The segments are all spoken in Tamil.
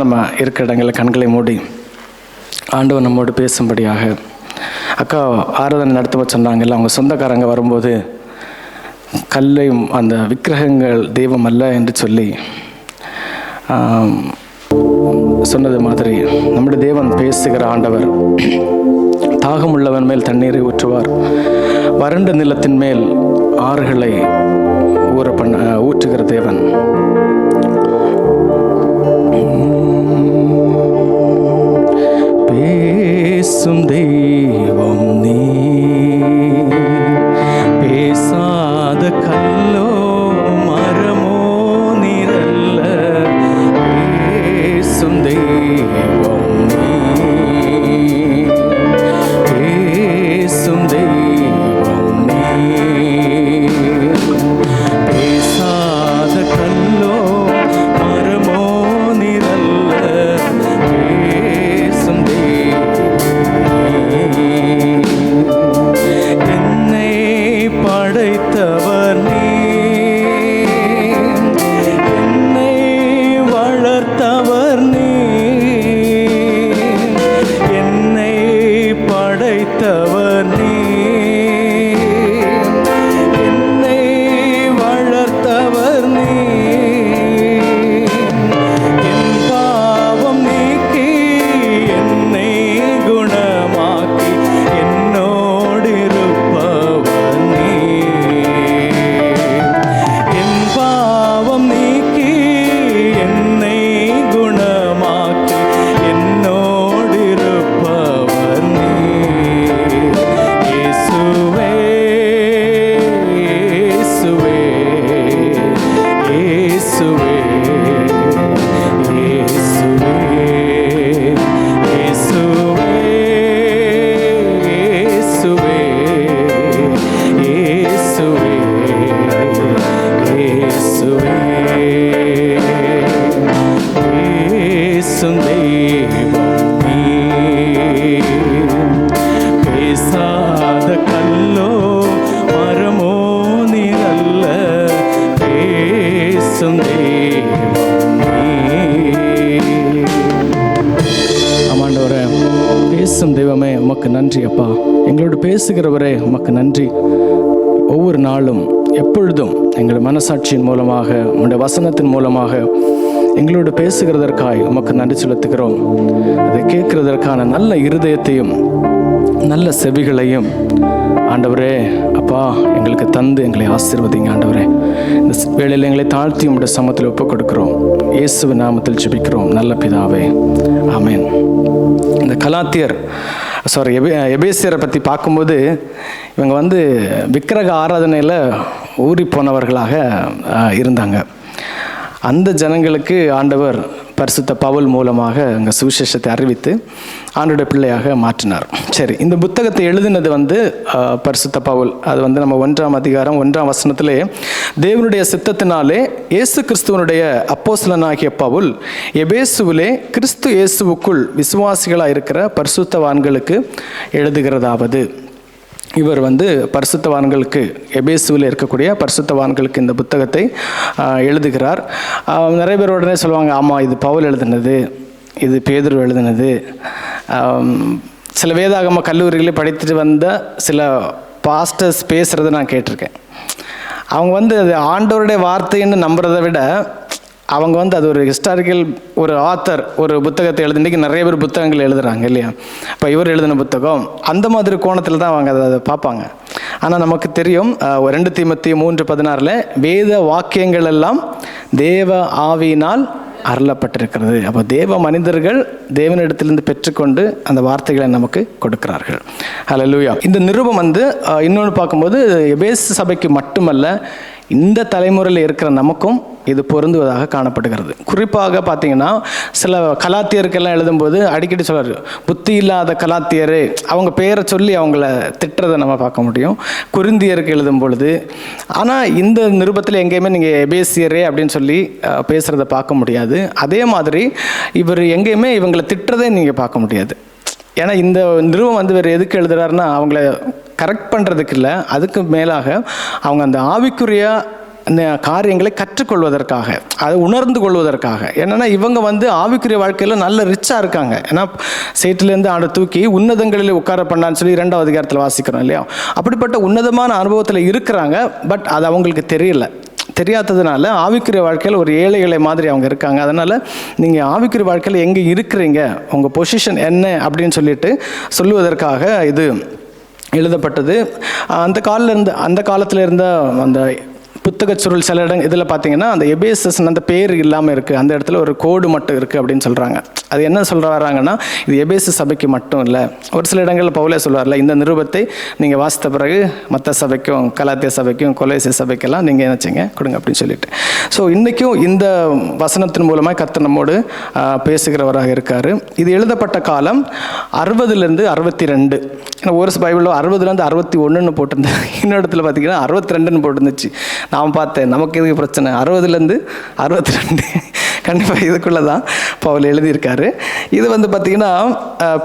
நம்ம இருக்கிற இடங்களில் கண்களை மூடி ஆண்டவர் நம்மோடு பேசும்படியாக அக்கா ஆராதனை நடத்த சொன்னாங்கல்ல. அவங்க சொந்தக்காரங்க வரும்போது கல்லையும் அந்த விக்கிரகங்கள் தெய்வம் அல்ல என்று சொல்லி சொன்னது மாதிரி நம்முடைய தேவன் பேசுகிற ஆண்டவர். தாகம் உள்ளவன் மேல் தண்ணீரை ஊற்றுவார், வறண்ட நிலத்தின் மேல் ஆறுகளை ஊற்றுகிற தேவன். பேசும் தெய்வம் நீ, பேசாத கல்லோ மரமோ நிரல்ல. பேசும் தெய்வம் நீ, பேசும் தெய்வம் நீ, பேசாத கல்லோ மரமோ நிரல்ல. பேசும் என்னை படைத்தவர் நீ, என்னை வளர்த்தவர் நீ, என்னை படைத்தவர் நீ, என்னை வளர்த்தவர் நீ. என் பாவம் நீக்கி என்னை குணமாக்கி என்னோடு இருப்பவர் நீ. என் பாவம் நீக்கி என்னை குணமாக்கி என்னோடு இருப்பவர் நீ. இயேசுவே, இயேசுவே, இயேசுவே, இயேசுவே, இயேசுவே, இயேசுவே, இயேசுவே, இயேசுவே. பேசும் தெய்வம் நீ, பேசாத கல்லோ மரமோ நிரல்ல. பேசும் தெய்வம் நீ. ஆமாண்டவரே, பேசும் தெய்வமே உமக்கு நன்றி அப்பா. எங்களோடு பேசுகிறவரே உமக்கு நன்றி. ஒவ்வொரு நாளும் எப்பொழுதும் எங்கள் மனசாட்சியின் மூலமாக உங்களுடைய வசனத்தின் மூலமாக எங்களோடு பேசுகிறதற்காய் உமக்கு நன்றி செலுத்துகிறோம். அதை கேட்கிறதற்கான நல்ல இருதயத்தையும் நல்ல செவிகளையும் ஆண்டவரே அப்பா எங்களுக்கு தந்து எங்களை ஆசீர்வதிங்க ஆண்டவரே. இந்த வேளையில் எங்களை தாழ்த்தி உங்களுடைய சமத்தில் ஒப்புக் கொடுக்கிறோம். இயேசுவின் நாமத்தில் ஜெபிக்கிறோம் நல்ல பிதாவே, ஆமென். இந்த கலாத்தியர் எபேசியரை பற்றி பார்க்கும்போது இவங்க விக்கிரக ஆராதனையில் ஊறி போனவர்களாக இருந்தாங்க. அந்த ஜனங்களுக்கு ஆண்டவர் பரிசுத்த பவுல் மூலமாக அங்கே சுவிசேஷத்தை அறிவித்து ஆண்டோட பிள்ளையாக மாற்றினார். சரி, இந்த புத்தகத்தை எழுதினது பரிசுத்த பவுல். அது நம்ம 1ஆம் அதிகாரம் 1ஆம் வசனத்திலே தேவனுடைய சித்தத்தினாலே இயேசு கிறிஸ்துவனுடைய அப்போஸ்தலனாகிய பவுல் எபேசுவிலே கிறிஸ்து இயேசுவுக்குள் விசுவாசிகளாக இருக்கிற பரிசுத்தவான்களுக்கு எழுதுகிறதாவது. இவர் பரிசுத்தவான்களுக்கு, எபேசுவில் இருக்கக்கூடிய பரிசுத்தவான்களுக்கு இந்த புத்தகத்தை எழுதுகிறார். நிறைய பேர் உடனே சொல்லுவாங்க, ஆமாம் இது பவுல் எழுதினது, இது பேதுரு எழுதினது. சில வேதாகம கல்லூரிகளே படித்துட்டு வந்த சில பாஸ்டர்ஸ் பேசுகிறத நான் கேட்டிருக்கேன். அவங்க அது ஆண்டவருடைய வார்த்தைன்னு நம்புறதை விட அவங்க அது ஒரு ஹிஸ்டாரிக்கல் ஒரு ஆத்தர் ஒரு புத்தகத்தை எழுதி, இன்றைக்கி நிறைய பேர் புத்தகங்கள் எழுதுகிறாங்க இல்லையா. இப்போ இவர் எழுதின புத்தகம் அந்த மாதிரி கோணத்தில் தான் அவங்க அதை பார்ப்பாங்க. ஆனால் நமக்கு தெரியும் 2 தீமோத்தேயு 3:16 வேத வாக்கியங்கள் எல்லாம் தேவ ஆவியினால் அருளப்பட்டிருக்கிறது. அப்போ தேவ மனிதர்கள் தேவனிடத்திலிருந்து பெற்றுக்கொண்டு அந்த வார்த்தைகளை நமக்கு கொடுக்கிறார்கள். ஹல்லேலூயா. இந்த நிருபம் இன்னொன்று பார்க்கும்போது எபேசு சபைக்கு மட்டுமல்ல, இந்த தலைமுறையில் இருக்கிற நமக்கும் இது பொருந்துவதாக காணப்படுகிறது. குறிப்பாக பார்த்தீங்கன்னா சில கலாத்தியருக்கெல்லாம் எழுதும்போது அடிக்கடி சொல்கிறார், புத்தி இல்லாத கலாத்தியரே, அவங்க பேரை சொல்லி அவங்கள திட்டுறதை நம்ம பார்க்க முடியும் கொரிந்தியருக்கு எழுதும் பொழுது. ஆனால் இந்த நிருபத்தில் எங்கேயுமே நீங்கள் எபேசியரே அப்படின்னு சொல்லி பேசுகிறத பார்க்க முடியாது. அதே மாதிரி இவர் எங்கேயுமே இவங்களை திட்டுறதே நீங்கள் பார்க்க முடியாது. ஏன்னா இந்த நிருபம் வேறு எதுக்கு எழுதுறாருன்னா அவங்கள கரெக்ட் பண்ணுறதுக்கு இல்லை, அதுக்கு மேலாக அவங்க அந்த ஆவிக்குரிய இந்த காரியங்களை கற்றுக்கொள்வதற்காக, அதை உணர்ந்து கொள்வதற்காக. என்னென்னா இவங்க வந்து ஆவிக்குரிய வாழ்க்கையில் நல்ல ரிச்சாக இருக்காங்க. ஏன்னா சேற்றிலேருந்து ஆண்டு தூக்கி உன்னதங்களில் உட்கார பண்ணான்னு சொல்லி 2வது அதிகாரத்தில் வாசிக்கிறோம் இல்லையா. அப்படிப்பட்ட உன்னதமான அனுபவத்தில் இருக்கிறாங்க. பட் அது அவங்களுக்கு தெரியாததுனால ஆவிக்குரிய வாழ்க்கையில் ஒரு ஏழைகளை மாதிரி அவங்க இருக்காங்க. அதனால் நீங்கள் ஆவிக்குரிய வாழ்க்கையில் எங்கே இருக்கிறீங்க, உங்கள் பொசிஷன் என்ன அப்படின்னு சொல்லிட்டு சொல்லுவதற்காக இது எழுதப்பட்டது. அந்த காலத்தில் இருந்த அந்த புத்தகச் சுருள் சில இதில் பார்த்தீங்கன்னா அந்த எபேசஸ் அந்த பேர் இல்லாமல் இருக்குது, அந்த இடத்துல ஒரு கோடு மட்டும் இருக்குது அப்படின்னு சொல்கிறாங்க. அது என்ன வராங்கன்னா இது எபேசு சபைக்கு மட்டும் இல்லை. ஒரு சில இடங்களில் பவுலே சொல்வார்ல, இந்த நிருபத்தை நீங்கள் வாசித்த பிறகு மற்ற சபைக்கும், கலாத்திய சபைக்கும், கொலோசை சபைக்கெல்லாம் நீங்கள் என்ன செய்யுங்க கொடுங்க அப்படின்னு சொல்லிட்டு. ஸோ இன்றைக்கும் இந்த வசனத்தின் மூலமாக கர்த்தர் நம்மோடு பேசுகிறவராக இருக்கார். இது எழுதப்பட்ட காலம் 60லேருந்து 62. ஒரு பைபிளில் 60லேருந்து 61 போட்டிருந்தேன், இன்னொரு இடத்துல பார்த்தீங்கன்னா 62 போட்டிருந்துச்சு. நான் பார்த்தேன், நமக்கு எதுக்கு பிரச்சனை, 60லேருந்து 62 கண்டிப்பாக இதுக்குள்ளே தான் பவுல் எழுதியிருக்காரு. இது வந்து பார்த்திங்கன்னா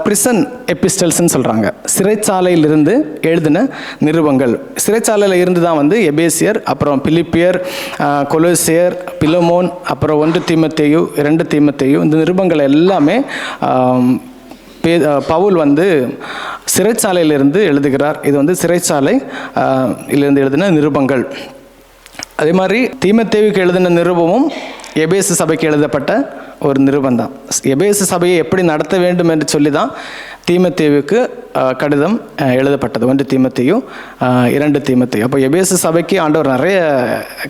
பிரிசன் எபிஸ்டல்ஸ்ன்னு சொல்கிறாங்க, சிறைச்சாலையிலிருந்து எழுதின நிருபங்கள். சிறைச்சாலையில் இருந்து தான் வந்து எபேசியர், அப்புறம் பிலிப்பியர், கொலோசியர், பிலமோன், அப்புறம் 1 தீமோத்தேயு, 2 தீமோத்தேயு, இந்த நிருபங்கள் எல்லாமே பவுல் வந்து சிறைச்சாலையிலிருந்து எழுதுகிறார். இது வந்து சிறைச்சாலை இலிருந்து எழுதின நிருபங்கள். அதே மாதிரி தீமோத்தேயுக்கு எழுதின நிருபமும் எபேசு சபைக்கு எழுதப்பட்ட ஒரு நிருபம் தான். எபேசு சபையை எப்படி நடத்த வேண்டும் என்று சொல்லி தான் தீமோத்தேயுவுக்கு கடிதம் எழுதப்பட்டது. 1 தீமோத்தேயு, 2 தீமோத்தேயு. அப்போ எபேசு சபைக்கு ஆண்டவர் நிறைய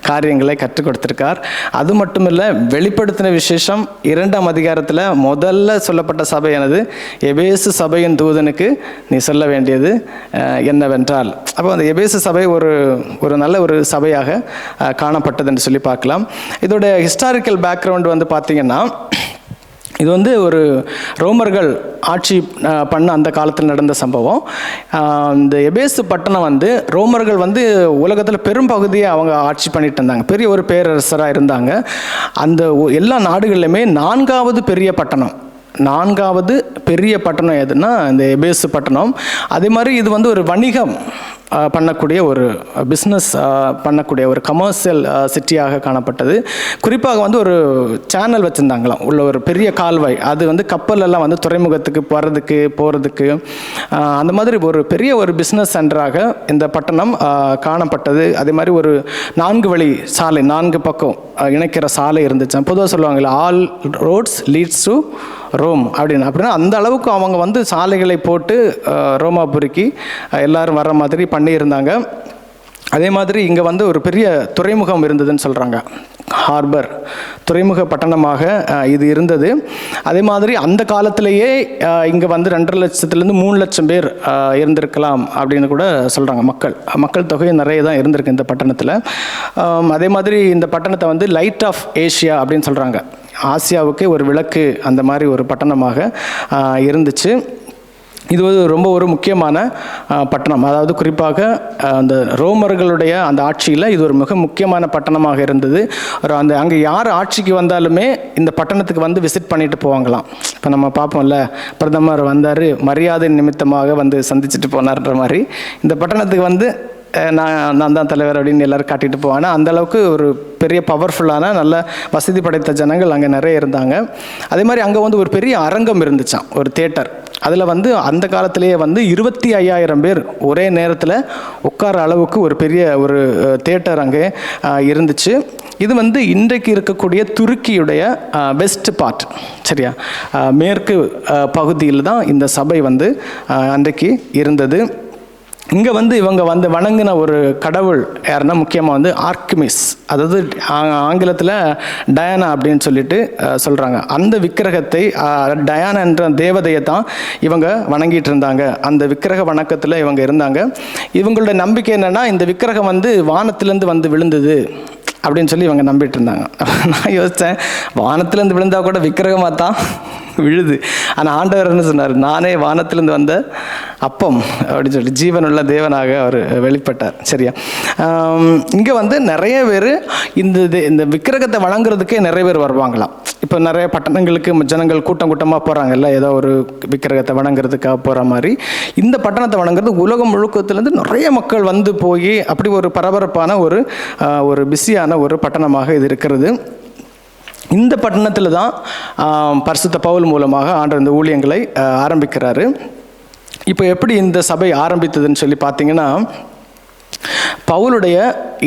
காரியங்களை கற்றுக் கொடுத்திருக்கார். அது மட்டும் இல்லை, வெளிப்படுத்தின விசேஷம் 2ஆம் அதிகாரத்தில் முதல்ல சொல்லப்பட்ட சபை எனது, எபேசு சபையின் தூதனுக்கு நீ சொல்ல வேண்டியது என்னவென்றால். அப்போ அந்த எபேசு சபை ஒரு நல்ல ஒரு சபையாக காணப்பட்டது என்று சொல்லி பார்க்கலாம். இதோட ஹிஸ்டாரிக்கல் பேக்ரவுண்ட் வந்து பார்த்திங்கன்னா, இது வந்து ஒரு ரோமர்கள் ஆட்சி பண்ண அந்த காலத்தில் நடந்த சம்பவம். இந்த எபேசு பட்டணம் வந்து ரோமர்கள் வந்து உலகத்தில் பெரும் பகுதியை அவங்க ஆட்சி பண்ணிட்டு இருந்தாங்க, பெரிய ஒரு பேரரசராக இருந்தாங்க. அந்த எல்லா நாடுகள்லையுமே 4வது பெரிய பட்டணம் எதுன்னா இந்த எபேசு பட்டணம். அதே மாதிரி இது வந்து ஒரு வணிகம் பண்ணக்கூடிய ஒரு பிஸ்னஸ் பண்ணக்கூடிய ஒரு கமர்ஷியல் சிட்டியாக காணப்பட்டது. குறிப்பாக வந்து ஒரு சேனல் வச்சுருந்தாங்களாம், உள்ள ஒரு பெரிய கால்வாய். அது வந்து கப்பலெல்லாம் வந்து துறைமுகத்துக்கு போகிறதுக்கு அந்த மாதிரி ஒரு பெரிய ஒரு பிஸ்னஸ் சென்டராக இந்த பட்டணம் காணப்பட்டது. அதே மாதிரி ஒரு 4 வழி சாலை, 4 பக்கம் இணைக்கிற சாலை இருந்துச்சு. பொதுவாக சொல்லுவாங்கள்ல, all roads leads to Rome அப்படின்னா அந்த அளவுக்கு அவங்க வந்து சாலைகளை போட்டு ரோமாபுரிக்கு எல்லாரும் வர மாதிரி பண்ணியிருந்தாங்க. அதே மாதிரி இங்கே வந்து ஒரு பெரிய துறைமுகம் இருந்ததுன்னு சொல்கிறாங்க, ஹார்பர், துறைமுக பட்டணமாக இது இருந்தது. அதே மாதிரி அந்த காலத்திலேயே இங்கே வந்து 2.5 லட்சத்துலேருந்து 3 லட்சம் பேர் இருந்திருக்கலாம் அப்படின்னு கூட சொல்கிறாங்க. மக்கள் தொகை நிறைய தான் இருந்திருக்கு இந்த பட்டணத்தில். அதே மாதிரி இந்த பட்டணத்தை வந்து லைட் ஆஃப் ஏஷியா அப்படின்னு சொல்கிறாங்க, ஆசியாவுக்கு ஒரு விளக்கு, அந்த மாதிரி ஒரு பட்டணமாக இருந்துச்சு. இது ரொம்ப ஒரு முக்கியமான பட்டணம். அதாவது குறிப்பாக அந்த ரோமர்களுடைய அந்த ஆட்சியில் இது ஒரு மிக முக்கியமான பட்டணமாக இருந்தது. அங்கே யார் ஆட்சிக்கு வந்தாலுமே இந்த பட்டணத்துக்கு வந்து விசிட் பண்ணிட்டு போவாங்களாம். இப்போ நம்ம பார்ப்போம்ல, பிரதமர் வந்தார், மரியாதை நிமித்தமாக வந்து சந்திச்சுட்டு போனார்ன்ற மாதிரி இந்த பட்டணத்துக்கு வந்து நான் தான் தலைவர் அப்படின்னு எல்லோரும் காட்டிட்டு போவாங்க. அந்தளவுக்கு ஒரு பெரிய பவர்ஃபுல்லான நல்ல வசதி படைத்த ஜனங்கள் அங்கே நிறைய இருந்தாங்க. அதே மாதிரி அங்கே வந்து ஒரு பெரிய அரங்கம் இருந்துச்சான், ஒரு தியேட்டர். அதில் வந்து அந்த காலத்திலேயே வந்து 25,000 பேர் ஒரே நேரத்தில் உட்கார அளவுக்கு ஒரு பெரிய ஒரு தியேட்டர் அங்கே இருந்துச்சு. இது வந்து இன்றைக்கு இருக்கக்கூடிய துருக்கியுடைய வெஸ்ட் பார்ட், சரியா, மேற்கு பகுதியில் தான் இந்த சபை வந்து அன்றைக்கு இருந்தது. இங்கே வந்து இவங்க வந்து வணங்கின ஒரு கடவுள் யாருன்னா முக்கியமாக வந்து ஆர்க்கிமிஸ், அதாவது ஆங்கிலத்தில் டயானா அப்படின்னு சொல்லிட்டு சொல்கிறாங்க. அந்த விக்கிரகத்தை, டயானா என்ற தேவதையை தான் இவங்க வணங்கிட்டு இருந்தாங்க. அந்த விக்கிரக வணக்கத்தில் இவங்க இருந்தாங்க. இவங்களோட நம்பிக்கை என்னென்னா, இந்த விக்கிரகம் வந்து வானத்திலேருந்து வந்து விழுந்தது அப்படின்னு சொல்லி இவங்க நம்பிட்டு இருந்தாங்க. நான் யோசித்தேன், வானத்திலேருந்து விழுந்தால் கூட விக்கிரகமாக தான் விழுது. ஆனால் ஆண்டவர் என்ன சொன்னார்? நானே வானத்திலிருந்து வந்த அப்பம் அப்படின்னு சொல்லி ஜீவனுள்ள தேவனாக அவர் வெளிப்பட்டார். சரியா? இங்கே வந்து நிறைய பேர் இந்த விக்கிரகத்தை வணங்குறதுக்கே நிறைய பேர் வருவாங்களாம். இப்போ நிறைய பட்டணங்களுக்கு ஜனங்கள் கூட்டம் கூட்டமாக போகிறாங்கல்ல, ஏதோ ஒரு விக்கிரகத்தை வணங்குறதுக்காக போகிற மாதிரி இந்த பட்டணத்தை வணங்குறது உலகம் முழுக்கத்துலேருந்து நிறைய மக்கள் வந்து போய் அப்படி ஒரு பரபரப்பான ஒரு பிஸியான ஒரு பட்டணமாக இது இருக்கிறது. இந்த பட்டணத்தில் தான் பரிசுத்த பவுல் மூலமாக ஆண்டவர் இந்த ஊழியங்களை ஆரம்பிக்கிறாரு. இப்போ எப்படி இந்த சபை ஆரம்பித்ததுன்னு சொல்லி பார்த்தீங்கன்னா, பவுலுடைய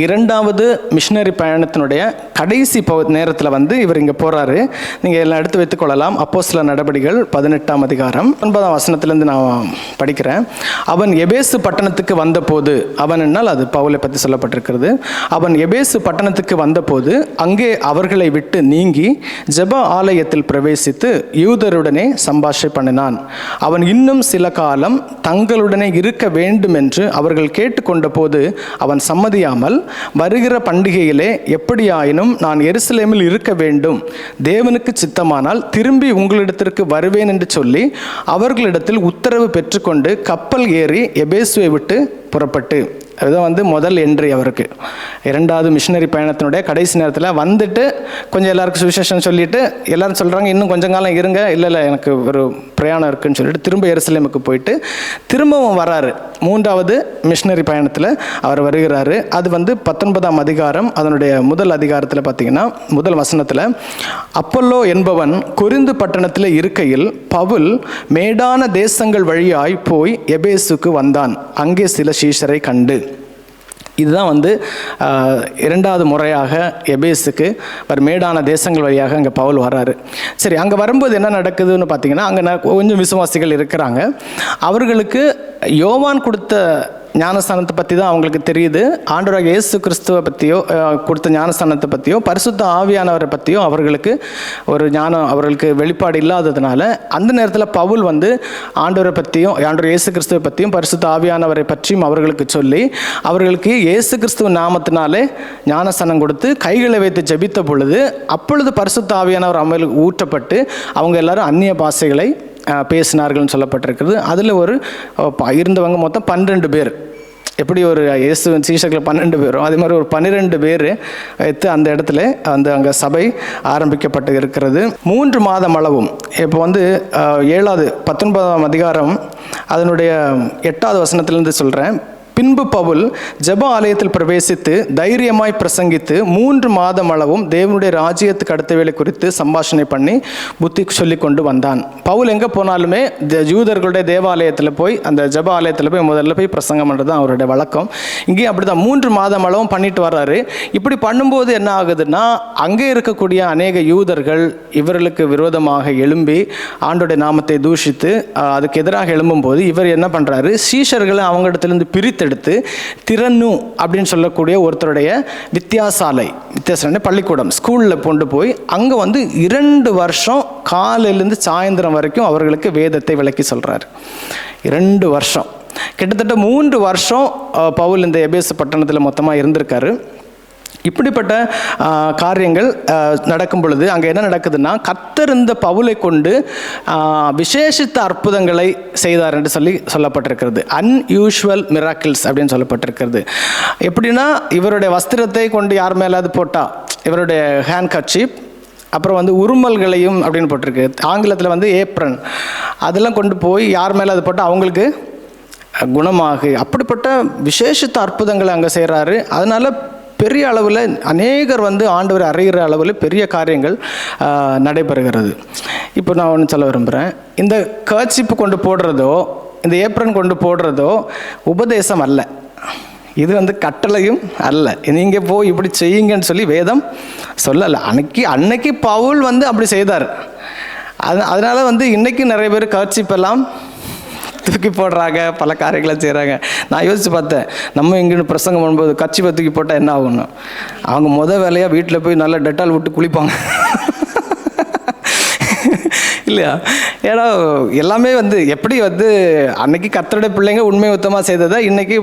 2வது மிஷனரி பயணத்தினுடைய கடைசி நேரத்தில் வந்து இவர் இங்கே போகிறாரு. நீங்கள் எல்லாம் எடுத்து வைத்துக்கொள்ளலாம். அப்போஸ்தலர் நடபடிகள் 18ஆம் அதிகாரம் 9ஆம் வசனத்திலேருந்து நான் படிக்கிறேன். அவன் எபேசு பட்டணத்துக்கு வந்தபோது, அவன் என்னால் அது பவுலை பற்றி சொல்லப்பட்டிருக்கிறது. அவன் எபேசு பட்டணத்துக்கு வந்தபோது அங்கே அவர்களை விட்டு நீங்கி ஜெப ஆலயத்தில் பிரவேசித்து யூதருடனே சம்பாஷை பண்ணினான். அவன் இன்னும் சில காலம் தங்களுடனே இருக்க வேண்டும் என்று அவர்கள் கேட்டுக்கொண்ட போது அவன் சம்மதியாமல், வருகிற பண்டிகையிலே எப்படியாயினும் நான் எருசலேமில் இருக்க வேண்டும், தேவனுக்கு சித்தமானால் திரும்பி உங்களிடத்திற்கு வருவேன் என்று சொல்லி அவர்களிடத்தில் உத்தரவு பெற்றுக்கொண்டு கப்பல் ஏறி எபேசுவை விட்டு புறப்பட்டு, அதுதான் வந்து முதல் என்ட்ரி அவருக்கு. 2வது மிஷனரி பயணத்தினுடைய கடைசி நேரத்தில் வந்துட்டு கொஞ்சம் எல்லாருக்கும் சுவிசேஷம் சொல்லிட்டு எல்லாரும் சொல்கிறாங்க இன்னும் கொஞ்சம் காலம் இருங்க, இல்லை எனக்கு ஒரு பிரயாணம் இருக்குன்னு சொல்லிட்டு திரும்ப எருசலேமுக்கு போயிட்டு திரும்பவும் வராரு. 3வது மிஷனரி பயணத்தில் அவர் வருகிறாரு. அது வந்து 19ஆம் அதிகாரம் அதனுடைய முதல் அதிகாரத்தில் பார்த்தீங்கன்னா முதல் வசனத்தில், அப்பல்லோ என்பவன் கொரிந்து பட்டணத்தில் இருக்கையில் பவுல் மேடான தேசங்கள் வழியாய் போய் எபேசுக்கு வந்தான். அங்கே சில சீஷரை கண்டு. இதுதான் வந்து 2வது முறையாக எபேசுக்கு மேடான தேசங்கள் வழியாக அங்கே பவுல் வர்றாரு. சரி, அங்கே வரும்போது என்ன நடக்குதுன்னு பார்த்தீங்கன்னா, அங்கே கொஞ்சம் விசுவாசிகள் இருக்கிறாங்க. அவர்களுக்கு யோவான் கொடுத்த ஞானஸ்தானத்தை பற்றி தான் அவங்களுக்கு தெரியுது. ஆண்டவராகிய இயேசு கிறிஸ்துவை பற்றியோ கொடுத்த ஞானஸ்தானத்தை பற்றியோ பரிசுத்த ஆவியானவரை பற்றியோ அவர்களுக்கு ஒரு ஞானம் அவர்களுக்கு வெளிப்பாடு இல்லாததுனால அந்த நேரத்தில் பவுல் வந்து ஆண்டவரை பற்றியும் ஆண்டவர் இயேசு கிறிஸ்துவை பற்றியும் பரிசுத்த ஆவியானவரை பற்றியும் அவர்களுக்கு சொல்லி அவர்களுக்கு இயேசு கிறிஸ்துவ நாமத்தினாலே ஞானஸ்தானம் கொடுத்து கைகளை வைத்து ஜெபித்த பொழுது அப்பொழுது பரிசுத்த ஆவியானவர் அவங்களுக்கு ஊற்றப்பட்டு அவங்க எல்லாரும் அந்நிய பாஷைகளை பேசினார்கள்னு சொல்லப்பட்டிருக்கிறது. அதில் இருந்தவங்க மொத்தம் 12 பேர். எப்படி ஒரு இயேசு சீஷர்கள் 12 பேரும் அதே மாதிரி ஒரு 12 பேர் வைத்து அந்த இடத்துல அங்கே சபை ஆரம்பிக்கப்பட்டு இருக்கிறது. 3 மாதம் அளவும். இப்போ வந்து 19ஆம் அதிகாரம் அதனுடைய 8வது வசனத்திலிருந்து சொல்கிறேன். பின்பு பவுல் ஜெப ஆலயத்தில் பிரவேசித்து தைரியமாய் பிரசங்கித்து 3 மாதம் அளவும் தேவனுடைய ராஜ்யத்துக்கு அடுத்த வேலை குறித்து சம்பாஷணை பண்ணி புத்தி சொல்லி கொண்டு வந்தான். பவுல் எங்கே போனாலுமே யூதர்களுடைய தேவாலயத்தில் போய் அந்த ஜெப ஆலயத்தில் போய் முதல்ல போய் பிரசங்கம் பண்ணுறது தான் அவருடைய வழக்கம். இங்கேயும் அப்படி தான் 3 மாதம் அளவும் பண்ணிட்டு வர்றாரு. இப்படி பண்ணும்போது என்ன ஆகுதுன்னா, அங்கே இருக்கக்கூடிய அநேக யூதர்கள் இவர்களுக்கு விரோதமாக எழும்பி ஆண்டோடைய நாமத்தை தூஷித்து அதுக்கு எதிராக எழும்பும்போது இவர் என்ன பண்ணுறாரு, சீஷர்களை அவங்களிடத்திலிருந்து பிரித்து எடுத்து திறனு அப்படின்னு சொல்லக்கூடிய ஒருத்தருடைய வித்தியாசாலை பள்ளிக்கூடம் ஸ்கூலில் கொண்டு போய் அங்கே வந்து 2 வருஷம் காலையிலேருந்து சாயந்தரம் வரைக்கும் அவர்களுக்கு வேதத்தை விளக்கி சொல்கிறார். 2 வருஷம், கிட்டத்தட்ட 3 வருஷம் பவுல் இந்த எபேசு பட்டணத்தில் மொத்தமாக இருந்திருக்காரு. இப்படிப்பட்ட காரியங்கள் நடக்கும் பொழுது அங்கே என்ன நடக்குதுன்னா, கர்த்தர் இந்த பவுலை கொண்டு விசேஷித்த அற்புதங்களை செய்தார் என்று சொல்லப்பட்டிருக்கிறது. அன்யூஷுவல் மிராக்கிள்ஸ் அப்படின்னு சொல்லப்பட்டிருக்கிறது. எப்படின்னா, இவருடைய வஸ்திரத்தை கொண்டு யார் மேலாவது போட்டால் இவருடைய ஹேண்ட் கர்ச்சீப், அப்புறம் வந்து உருமல்களையும் அப்படின்னு போட்டிருக்கு, ஆங்கிலத்தில் வந்து ஏப்ரன், அதெல்லாம் கொண்டு போய் யார் மேலே அது போட்டால் அவங்களுக்கு குணமாகு. அப்படிப்பட்ட விசேஷித்த அற்புதங்களை அங்கே செய்கிறாரு. அதனால் பெரிய அளவில் அநேகர் வந்து ஆண்டவர் அறிகிற அளவில் பெரிய காரியங்கள் நடைபெறுகிறது. இப்போ நான் ஒன்று சொல்ல விரும்புகிறேன். இந்த கர்ச்சீப்பு கொண்டு போடுறதோ இந்த ஏப்ரன் கொண்டு போடுறதோ உபதேசம் அல்ல. இது வந்து கட்டளையும் அல்ல. நீங்கள் போய் இப்படி செய்யுங்கன்னு சொல்லி வேதம் சொல்லலை. அன்னைக்கு பவுல் வந்து அப்படி செய்தார். அதனால் வந்து இன்றைக்கி நிறைய பேர் கர்ச்சீப்பெல்லாம் தூக்கி போடுறாங்க, பல காரியங்களை செய்கிறாங்க. நான் யோசித்து பார்த்தேன், நம்ம இங்கே பிரசங்கம் பண்ணும்போது கர்ச்சீப்பை தூக்கி போட்டால் என்ன ஆகும்னு. அவங்க வேலையாக வீட்டில் போய் நல்லா டெட்டால் விட்டு குளிப்பாங்க இல்லையா? ஏன்னா எல்லாமே வந்து எப்படி வந்து அன்னைக்கு கர்த்தருடைய பிள்ளைங்க உண்மை உத்தமாக செய்ததை இன்றைக்கி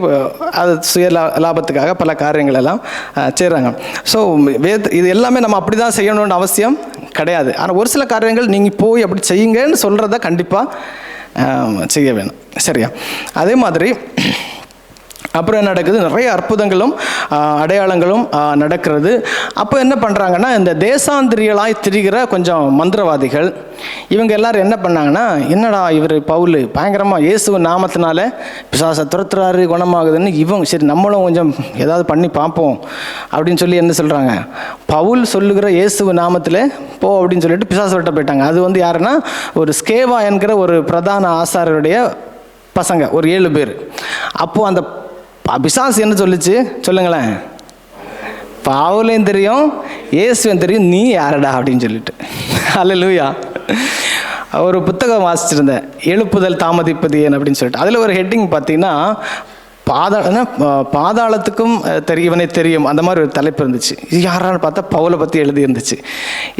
அது சுய லாபத்துக்காக பல காரியங்கள் எல்லாம் செய்கிறாங்க. ஸோ இது எல்லாமே நம்ம அப்படி தான் செய்யணும்னு அவசியம் கிடையாது. ஆனால் ஒரு சில காரியங்கள் நீங்கள் போய் அப்படி செய்யுங்கன்னு சொல்கிறத கண்டிப்பாக செய்ய வேணும். சரியா? அதே மாதிரி அப்புறம் என்ன நடக்குது? நிறைய அற்புதங்களும் அடையாளங்களும் நடக்கிறது. அப்போ என்ன பண்ணுறாங்கன்னா, இந்த தேசாந்திரியலாய் திரிகிற கொஞ்சம் மந்திரவாதிகள் இவங்க எல்லாரும் என்ன பண்ணாங்கன்னா, என்னடா இவர் பவுல் பயங்கரமாக இயேசு நாமத்தினால பிசாசை துரத்துறாரு, குணமாகுதுன்னு இவங்க சரி நம்மளும் கொஞ்சம் ஏதாவது பண்ணி பார்ப்போம் அப்படின்னு சொல்லி என்ன சொல்கிறாங்க, பவுல் சொல்லுகிற இயேசு நாமத்தில் போ அப்படின்னு சொல்லிட்டு பிசாசை விட்ட போயிட்டாங்க. அது யாருன்னா, ஒரு ஸ்கேவா என்கிற ஒரு பிரதான ஆசாரியருடைய பசங்க, ஒரு 7 பேர். அப்போது அந்த பிசாசு என்ன சொல்லிச்சு சொல்லுங்களேன், பவுலையும் தெரியும் இயேசுவையும் தெரியும், நீ யாரடா அப்படின்னு சொல்லிட்டு. அல்லேலூயா. ஒரு புத்தகம் வாசிச்சிருந்தேன், எழுப்புதல் தாமதிப்பது ஏன் அப்படின்னு சொல்லிட்டு. அதில் ஒரு ஹெட்டிங் பார்த்தீங்கன்னா, பாதாளத்துக்கும் இவனை தெரியும், அந்த மாதிரி ஒரு தலைப்பு இருந்துச்சு. இது யாரான்னு பார்த்தா பவுலை பற்றி எழுதி இருந்துச்சு.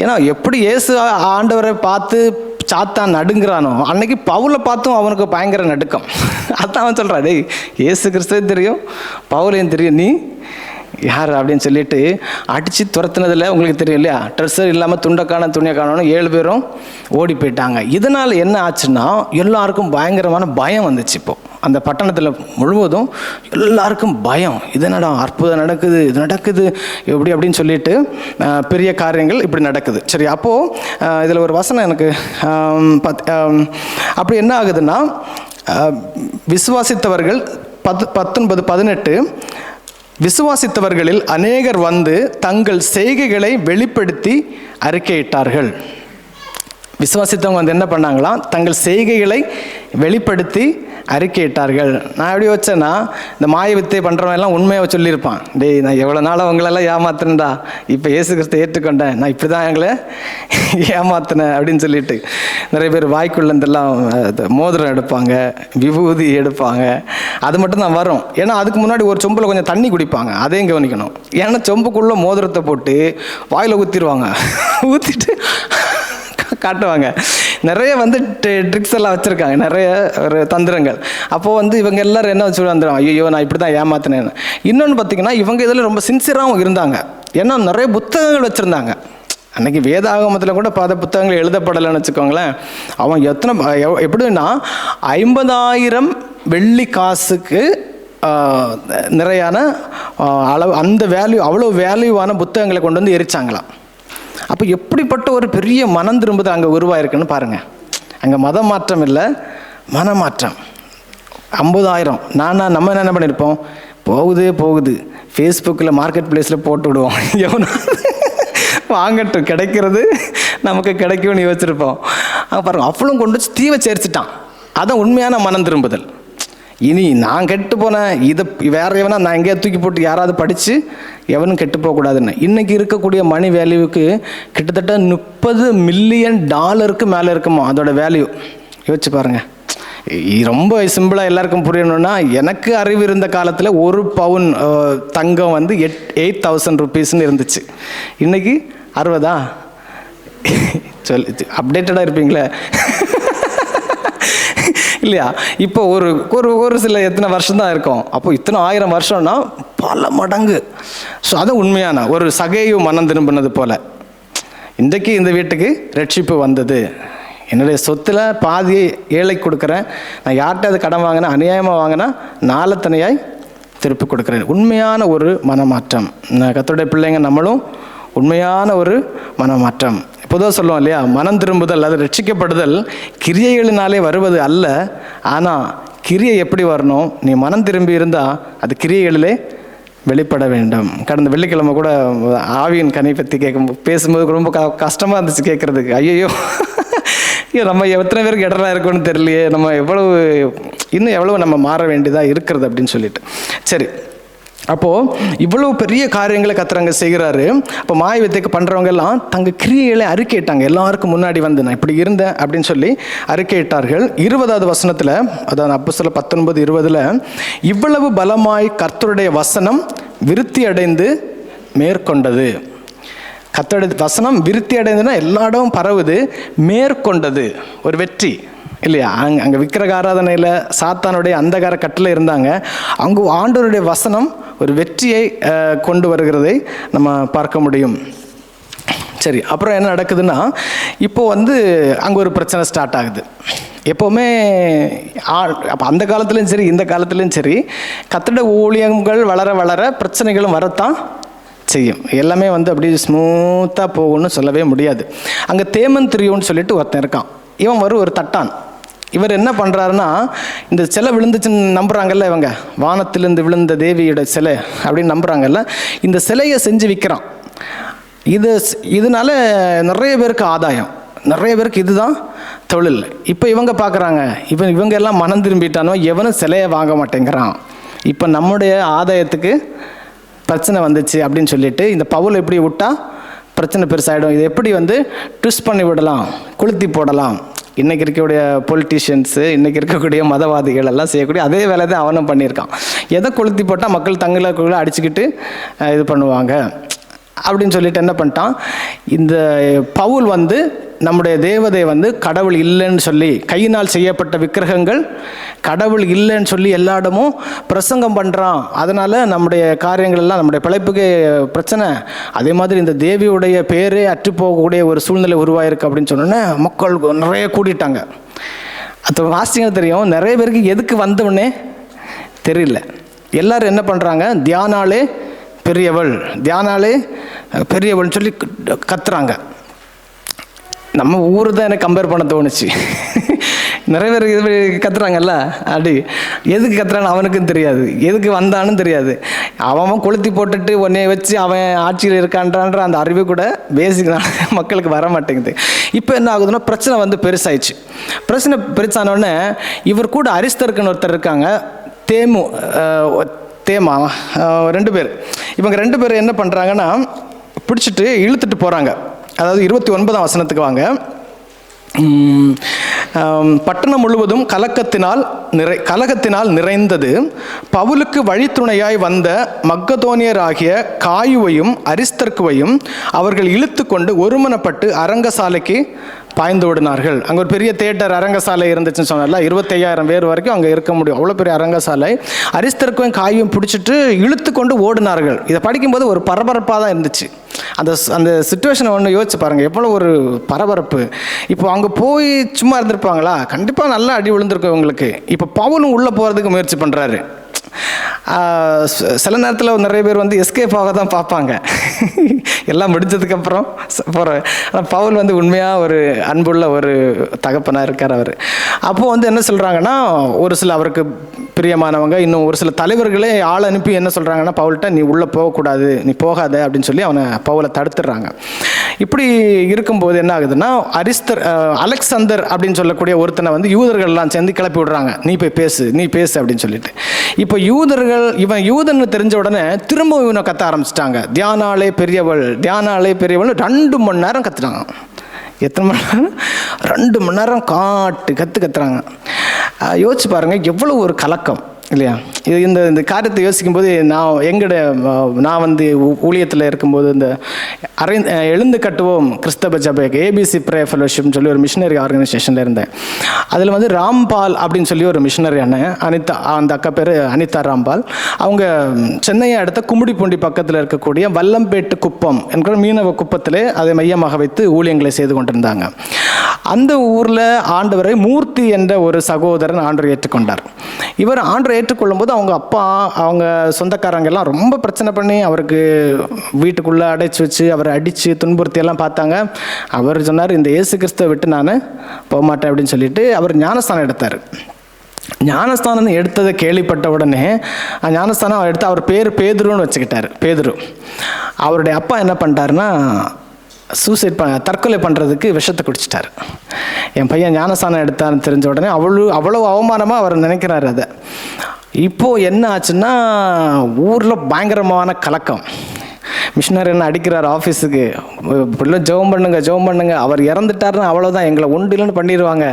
ஏன்னா எப்படி இயேசு ஆண்டவரை பார்த்து சாத்தான் நடுங்கிறானோ, அன்னைக்கு பவுலை பார்த்தும் அவனுக்கு பயங்கர நடுக்கம். அதான் அவன் சொல்கிறான், டேய் இயேசு கிறிஸ்துவையும் தெரியும் பவுலையும் தெரியும், நீ யார் அப்படின்னு சொல்லிட்டு அடித்து துரத்துனதில் உங்களுக்கு தெரியும் இல்லையா, ட்ரெஸ்ஸர் இல்லாமல் துண்டக்கான துணியை காணணும் 7 பேரும் ஓடி போயிட்டாங்க. இதனால் என்ன ஆச்சுன்னா, எல்லாருக்கும் பயங்கரமான பயம் வந்துச்சு. இப்போது அந்த பட்டணத்தில் முழுவதும் எல்லாருக்கும் பயம், இது என்னடா அற்புதம் நடக்குது, இது நடக்குது எப்படி அப்படின்னு சொல்லிட்டு பெரிய காரியங்கள் இப்படி நடக்குது. சரி, அப்போது இதில் ஒரு வசனம் எனக்கு அப்படி என்ன ஆகுதுன்னா, விசுவாசித்தவர்கள் 19:18 விசுவாசித்தவர்களில் அநேகர் வந்து தங்கள் செய்கைகளை வெளிப்படுத்தி அறிக்கையிட்டார்கள். விசுவாசித்தவங்க வந்து என்ன பண்ணாங்களாம், தங்கள் செய்கைகளை வெளிப்படுத்தி அறிக்கையிட்டார்கள். நான் எப்படி வச்சேன்னா, இந்த மாய வித்தை பண்ணுறவன் எல்லாம் உண்மையாக சொல்லியிருப்பான், டேய் நான் எவ்வளோ நாளாக அவங்களெல்லாம் ஏமாத்தினேன்டா, இப்போ இயேசு கிறிஸ்து ஏற்றுக்கொண்டேன், நான் இப்படி தான் எங்களை ஏமாத்தினேன் அப்படின்னு சொல்லிட்டு நிறைய பேர் வாய்க்குள்ளந்தெல்லாம் மோதிரம் எடுப்பாங்க, விபூதி எடுப்பாங்க. அது மட்டும் தான் வரும். ஏன்னா அதுக்கு முன்னாடி ஒரு சொம்பில் கொஞ்சம் தண்ணி குடிப்பாங்க, அதையும் கவனிக்கணும். ஏன்னா சொம்புக்குள்ளே மோதிரத்தை போட்டு வாயில் ஊற்றிடுவாங்க, ஊற்றிட்டு காட்டுவாங்க. நிறைய ட்ரிக்ஸ் எல்லாம் வச்சுருக்காங்க, நிறைய ஒரு தந்திரங்கள். அப்போது இவங்க எல்லோரும் என்ன வச்சு வந்துடும், ஐயோ நான் இப்படி தான் ஏமாத்தினேன்னு. இன்னொன்று பார்த்திங்கன்னா, இவங்க இதில் ரொம்ப சின்சியராகவும் இருந்தாங்க. ஏன்னா நிறைய புத்தகங்கள் வச்சுருந்தாங்க. அன்றைக்கி வேதாகமத்தில் கூட பல புத்தகங்கள் எழுதப்படலைன்னு வச்சுக்கோங்களேன். அவன் எப்படின்னா 50,000 வெள்ளி காசுக்கு நிறையான அளவு, அந்த வேல்யூ, அவ்வளோ வேல்யூவான புத்தகங்களை கொண்டு வந்து எரிச்சாங்களாம். அப்போ எப்படிப்பட்ட ஒரு பெரிய மனம் திரும்புது அங்கே உருவாயிருக்குன்னு பாருங்கள். அங்கே மதம் மாற்றம் இல்லை, மனமாற்றம். 50,000 நம்ம என்ன பண்ணியிருப்போம், போகுது ஃபேஸ்புக்கில் மார்க்கெட் பிளேஸில் போட்டு விடுவோம், எவனா வாங்கட்டும், கிடைக்கிறது நமக்கு கிடைக்கும்னு யோசிச்சிருப்போம். பாருங்கள், அவ்வளோ கொண்டு வச்சு தீவை சேர்த்துட்டான். அதான் உண்மையான மனம் திரும்புதல். இனி நான் கெட்டு போனேன், இதை வேறு எவனா நான் எங்கேயா தூக்கி போட்டு யாராவது படித்து எவனும் கெட்டு போகக்கூடாதுன்னு. இன்றைக்கி இருக்கக்கூடிய மணி வேல்யூவுக்கு கிட்டத்தட்ட $30 மில்லியன் மேலே இருக்குமா அதோட வேல்யூ. யோசிச்சு பாருங்கள். ரொம்ப சிம்பிளாக எல்லாருக்கும் புரியணும்னா, எனக்கு அறிவு இருந்த காலத்தில் 1 பவுன் தங்கம் $8,000 ருபீஸ்ன்னு இருந்துச்சு. இன்றைக்கி 60 சொல்லி அப்டேட்டடாக இருப்பீங்களே இல்லையா? இப்போ ஒரு சில எத்தனை வருஷம் தான் இருக்கும். அப்போ இத்தனை 1000 வருஷம்னா பல மடங்கு. ஸோ அது உண்மையான ஒரு சகையு மனம் திரும்பினது போல் இன்றைக்கு இந்த வீட்டுக்கு ரட்சிப்பு வந்தது. என்னுடைய சொத்தில் பாதியை ஏழை கொடுக்குறேன், நான் யார்கிட்ட அது கடன் வாங்கினா அநியாயமாக வாங்கினா நாளத்தனையாய் திருப்பி கொடுக்குறேன். உண்மையான ஒரு மனமாற்றம். கர்த்தருடைய பிள்ளைங்க நம்மளும் உண்மையான ஒரு மனமாற்றம். பொதுவாக சொல்லுவோம் இல்லையா, மனம் திரும்புதல் அது ரட்சிக்கப்படுதல் கிரியைகளினாலே வருவது அல்ல. ஆனால் கிரியை எப்படி வரணும், நீ மனம் திரும்பி இருந்தால் அது கிரியைகளிலே வெளிப்பட வேண்டும். கடந்த வெள்ளிக்கிழமை கூட ஆவியின் கனி பற்றி பேசும்போது ரொம்ப கஷ்டமாக இருந்துச்சு கேட்குறதுக்கு. ஐயோ நம்ம எத்தனை பேருக்கு இடரா இருக்குன்னு தெரியலையே, நம்ம இன்னும் எவ்வளவு நம்ம மாற வேண்டியதாக இருக்கிறது அப்படின்னு சொல்லிட்டு. சரி, அப்போது இவ்வளவு பெரிய காரியங்களை கர்த்தர் செய்கிறாரு. அப்போ மாய வித்தைக்கு பண்ணுறவங்க எல்லாம் தங்கள் கிரியைகளை அறிக்கையிட்டாங்க. எல்லாருக்கும் முன்னாடி நான் இப்படி இருந்தேன் அப்படின்னு சொல்லி அறிக்கையிட்டார்கள். 20வது வசனத்தில், அதாவது அப்போஸ்தலர் 19:20 இவ்வளவு பலமாய் கர்த்தருடைய வசனம் விருத்தி அடைந்து மேற்கொண்டது. கர்த்தருடைய வசனம் விருத்தி அடைந்துன்னா எல்லா இடமும் பரவுது, மேற்கொண்டது ஒரு வெற்றி இல்லையா? அங்கே விக்கிரக ஆராதனையில் சாத்தானுடைய அந்தகார கட்டில் இருந்தாங்க. அங்கு ஆண்டவருடைய வசனம் ஒரு வெற்றியை கொண்டு வருகிறதை நம்ம பார்க்க முடியும். சரி, அப்புறம் என்ன நடக்குதுன்னா, இப்போது வந்து அங்கே ஒரு பிரச்சனை ஸ்டார்ட் ஆகுது. எப்போவுமே அப்போ அந்த காலத்துலேயும் சரி இந்த காலத்துலேயும் சரி கர்த்தருடைய ஊழியங்கள் வளர வளர பிரச்சனைகளும் வரத்தான் செய்யும். எல்லாமே வந்து அப்படியே ஸ்மூத்தாக போகும்னு சொல்லவே முடியாது. அங்கே தேமன் திரியோன்னு சொல்லிட்டு ஒருத்தன் இருக்கான். இவன் ஒரு தட்டான். இவர் என்ன பண்ணுறாருன்னா, இந்த சிலை விழுந்துச்சுன்னு நம்புகிறாங்கல்ல, இவங்க வானத்திலிருந்து விழுந்த தேவியோட சிலை அப்படின்னு நம்புகிறாங்கல்ல, இந்த சிலையை செஞ்சு விற்கிறான். இதனால நிறைய பேருக்கு ஆதாயம், நிறைய பேருக்கு இதுதான் தொழில். இப்போ இவங்க பார்க்குறாங்க, இவங்க எல்லாம் மனம் திரும்பிட்டானோ, எவனும் சிலையை வாங்க மாட்டேங்கிறான், இப்போ நம்முடைய ஆதாயத்துக்கு பிரச்சனை வந்துச்சு அப்படின்னு சொல்லிட்டு இந்த பவுல் எப்படி விட்டால் பிரச்சனை பெருசாகிடும், இது எப்படி வந்து ட்விஸ்ட் பண்ணி விடலாம், கொளுத்தி போடலாம். இன்றைக்கி இருக்கக்கூடிய பொலிட்டீஷியன்ஸு, இன்றைக்கி இருக்கக்கூடிய மதவாதிகள் எல்லாம் செய்யக்கூடிய அதே வேலை தான் அவனும் பண்ணியிருக்கான். எதை கொளுத்தி போட்டால் மக்கள் தங்களுக்குள்ளே அடிச்சுக்கிட்டு இது பண்ணுவாங்க அப்படின்னு சொல்லிட்டு என்ன பண்ணிட்டான், இந்த பவுல் வந்து நம்முடைய தேவதை வந்து கடவுள் இல்லைன்னு சொல்லி, கையினால் செய்யப்பட்ட விக்கிரகங்கள் கடவுள் இல்லைன்னு சொல்லி எல்லா இடமும் பிரசங்கம் பண்ணுறான். அதனால் நம்முடைய காரியங்கள் எல்லாம், நம்முடைய பிழைப்புக்கு பிரச்சனை. அதே மாதிரி இந்த தேவியுடைய பேரே அற்றுப்போகக்கூடிய ஒரு சூழ்நிலை உருவாயிருக்கு அப்படின்னு சொன்னோன்னே மக்கள் நிறைய கூட்டிட்டாங்க. அது வாசிங்க தெரியும், நிறைய பேருக்கு எதுக்கு வந்தவொடனே தெரியல. எல்லோரும் என்ன பண்ணுறாங்க, தியானாலே பெரியவள், தியானாலே பெரியவள்னு சொல்லி கத்துறாங்க. நம்ம ஊர் தான் எனக்கு கம்பேர் பண்ண தோணுச்சு. நிறைய பேர் இது கத்துறாங்கல்ல, அப்படி எதுக்கு கத்துறான்னு அவனுக்கும் தெரியாது, எதுக்கு வந்தான்னு தெரியாது. அவன் கொளுத்தி போட்டுட்டு உன்னைய வச்சு அவன் ஆட்சியில் இருக்கான்றான்ற அந்த அறிவு கூட பேசிக்னால மக்களுக்கு வர மாட்டேங்குது. இப்போ என்ன ஆகுதுன்னா, பிரச்சனை வந்து பெருசாயிடுச்சு. பிரச்சனை பெருசானோடனே இவர் கூட அரிஸ்தர்க்குன்னு ஒருத்தர் இருக்காங்க, தேமா 2 பேர். இவங்க 2 பேர் என்ன பண்ணுறாங்கன்னா, பிடிச்சிட்டு இழுத்துட்டு போகிறாங்க. அதாவது 29ஆம் வசனத்துக்கு வாங்க. பட்டணம் முழுவதும் கலகத்தினால் நிறைந்தது. பவுலுக்கு வழித்துணையாய் வந்த மக்கதோனியராகிய காயுவையும் அரிஸ்தர்க்குவையும் அவர்கள் இழுத்து கொண்டு ஒருமனப்பட்டு அரங்கசாலைக்கு பாய்ந்து விடினார்கள். அங்கே ஒரு பெரிய தியேட்டர் அரங்கசாலை இருந்துச்சுன்னு சொன்னால, 25,000 பேர் வரைக்கும் அங்கே இருக்க முடியும், அவ்வளோ பெரிய அரங்கசாலை. அரிஸ்தர்க்கும் காயும் பிடிச்சிட்டு இழுத்து கொண்டு ஓடினார்கள். இதை படிக்கும்போது ஒரு பரபரப்பாக தான் இருந்துச்சு. அந்த சிச்சுவேஷனை ஒன்று யோசிச்சு பாருங்கள், எவ்வளோ ஒரு பரபரப்பு. இப்போ அங்கே போய் சும்மா இருந்திருப்பாங்களா? கண்டிப்பாக நல்லா அடி விழுந்திருக்கும் இவங்களுக்கு. இப்போ பவுலும் உள்ளே போகிறதுக்கு முயற்சி பண்ணுறாரு. சில நேரத்தில் நிறைய பேர் வந்து எஸ்கேப் ஆக தான் பார்ப்பாங்க, எல்லாம் முடிஞ்சதுக்கப்புறம் போகிற. ஆனால் பவுல் வந்து உண்மையாக ஒரு அன்புள்ள ஒரு தகப்பனாக இருக்கார் அவர். அப்போது வந்து என்ன சொல்கிறாங்கன்னா, ஒரு சில அவருக்கு பிரியமானவங்க, இன்னும் ஒரு சில தலைவர்களே ஆள் அனுப்பி என்ன சொல்கிறாங்கன்னா, பவுல்கிட்ட நீ உள்ளே போகக்கூடாது, நீ போகாத அப்படின்னு சொல்லி பவுலை தடுத்துடுறாங்க. இப்படி இருக்கும்போது என்ன ஆகுதுன்னா, அலெக்சாந்தர் அப்படின்னு சொல்லக்கூடிய ஒருத்தனை வந்து யூதர்கள்லாம் சேர்ந்து கிளப்பி விடுறாங்க, நீ பேசு அப்படின்னு சொல்லிட்டு. இப்போ இவன் யூதன்னு தெரிஞ்ச உடனே திரும்ப இவனை கத்த ஆரம்பிச்சிட்டாங்க. தியானாலே பெரியவள் 2 மணி நேரம் கத்துறாங்க. எத்தனை மணி நேரம்? 2 மணி நேரம் கத்துறாங்க. யோசிச்சு பாருங்க, எவ்வளோ ஒரு கலக்கம் இல்லையா? இந்த காரியத்தை யோசிக்கும்போது நான் வந்து ஊழியத்தில் இருக்கும்போது இந்த எழுந்து கட்டுவோம் கிறிஸ்தவ ஜபைக்கு ஏபிசி ப்ரே ஃபெலோஷிப்னு சொல்லி ஒரு மிஷினரி ஆர்கனைசேஷனில் இருந்தேன். அதில் வந்து ராம்பால் அப்படின்னு சொல்லி ஒரு மிஷினரி அண்ணன், அனிதா, அந்த அக்கா பேர் அனிதா ராம்பால். அவங்க சென்னையை அடுத்த கும்மிடிப்பூண்டி பக்கத்தில் இருக்கக்கூடிய வல்லம்பேட்டு குப்பம் என்கிற மீனவ குப்பத்திலே அதை மையமாக வைத்து ஊழியங்களை செய்து கொண்டிருந்தாங்க. அந்த ஊரில் ஆண்டவரை மூர்த்தி என்ற ஒரு சகோதரன் ஆண்டவரை ஏற்றுக்கொண்டார். இவர் ஆண்டவரை ஏற்றுக்கொள்ளும் போது அவங்க அப்பா, அவங்க சொந்தக்காரங்க எல்லாம் ரொம்ப பிரச்சனை பண்ணி அவருக்கு வீட்டுக்குள்ளே அடைச்சி வச்சு அவரை அடித்து துன்புறுத்தி எல்லாம் பார்த்தாங்க. அவர் சொன்னார், இந்த இயேசு கிறிஸ்துவை விட்டு நான் போக மாட்டேன் அப்படின்னு சொல்லிட்டு அவர் ஞானஸ்தானம் எடுத்தார். ஞானஸ்தானம் எடுத்ததை கேள்விப்பட்ட உடனே ஞானஸ்தானம் எடுத்து அவர் பேர் பேதுருன்னு வச்சுக்கிட்டார். பேதுரு. அவருடைய அப்பா என்ன பண்ணிட்டாருன்னா, தற்கொலை பண்ணுறதுக்கு விஷத்தை குடிச்சிட்டார். என் பையன் ஞானஸ்தானம் எடுத்தான்னு தெரிஞ்ச உடனே அவ்வளோ அவமானமாக அவர் நினைக்கிறாரு அதை. இப்போது என்ன ஆச்சுன்னா, ஊரில் பயங்கரமான கலக்கம். மிஷினரி என்ன அடிக்கிறார் ஆஃபீஸுக்கு, பிள்ளை ஜெபம் பண்ணுங்க, அவர் இறந்துட்டாருன்னா அவ்வளோதான், எங்களை ஒன்றில்னு பண்ணிடுவாங்க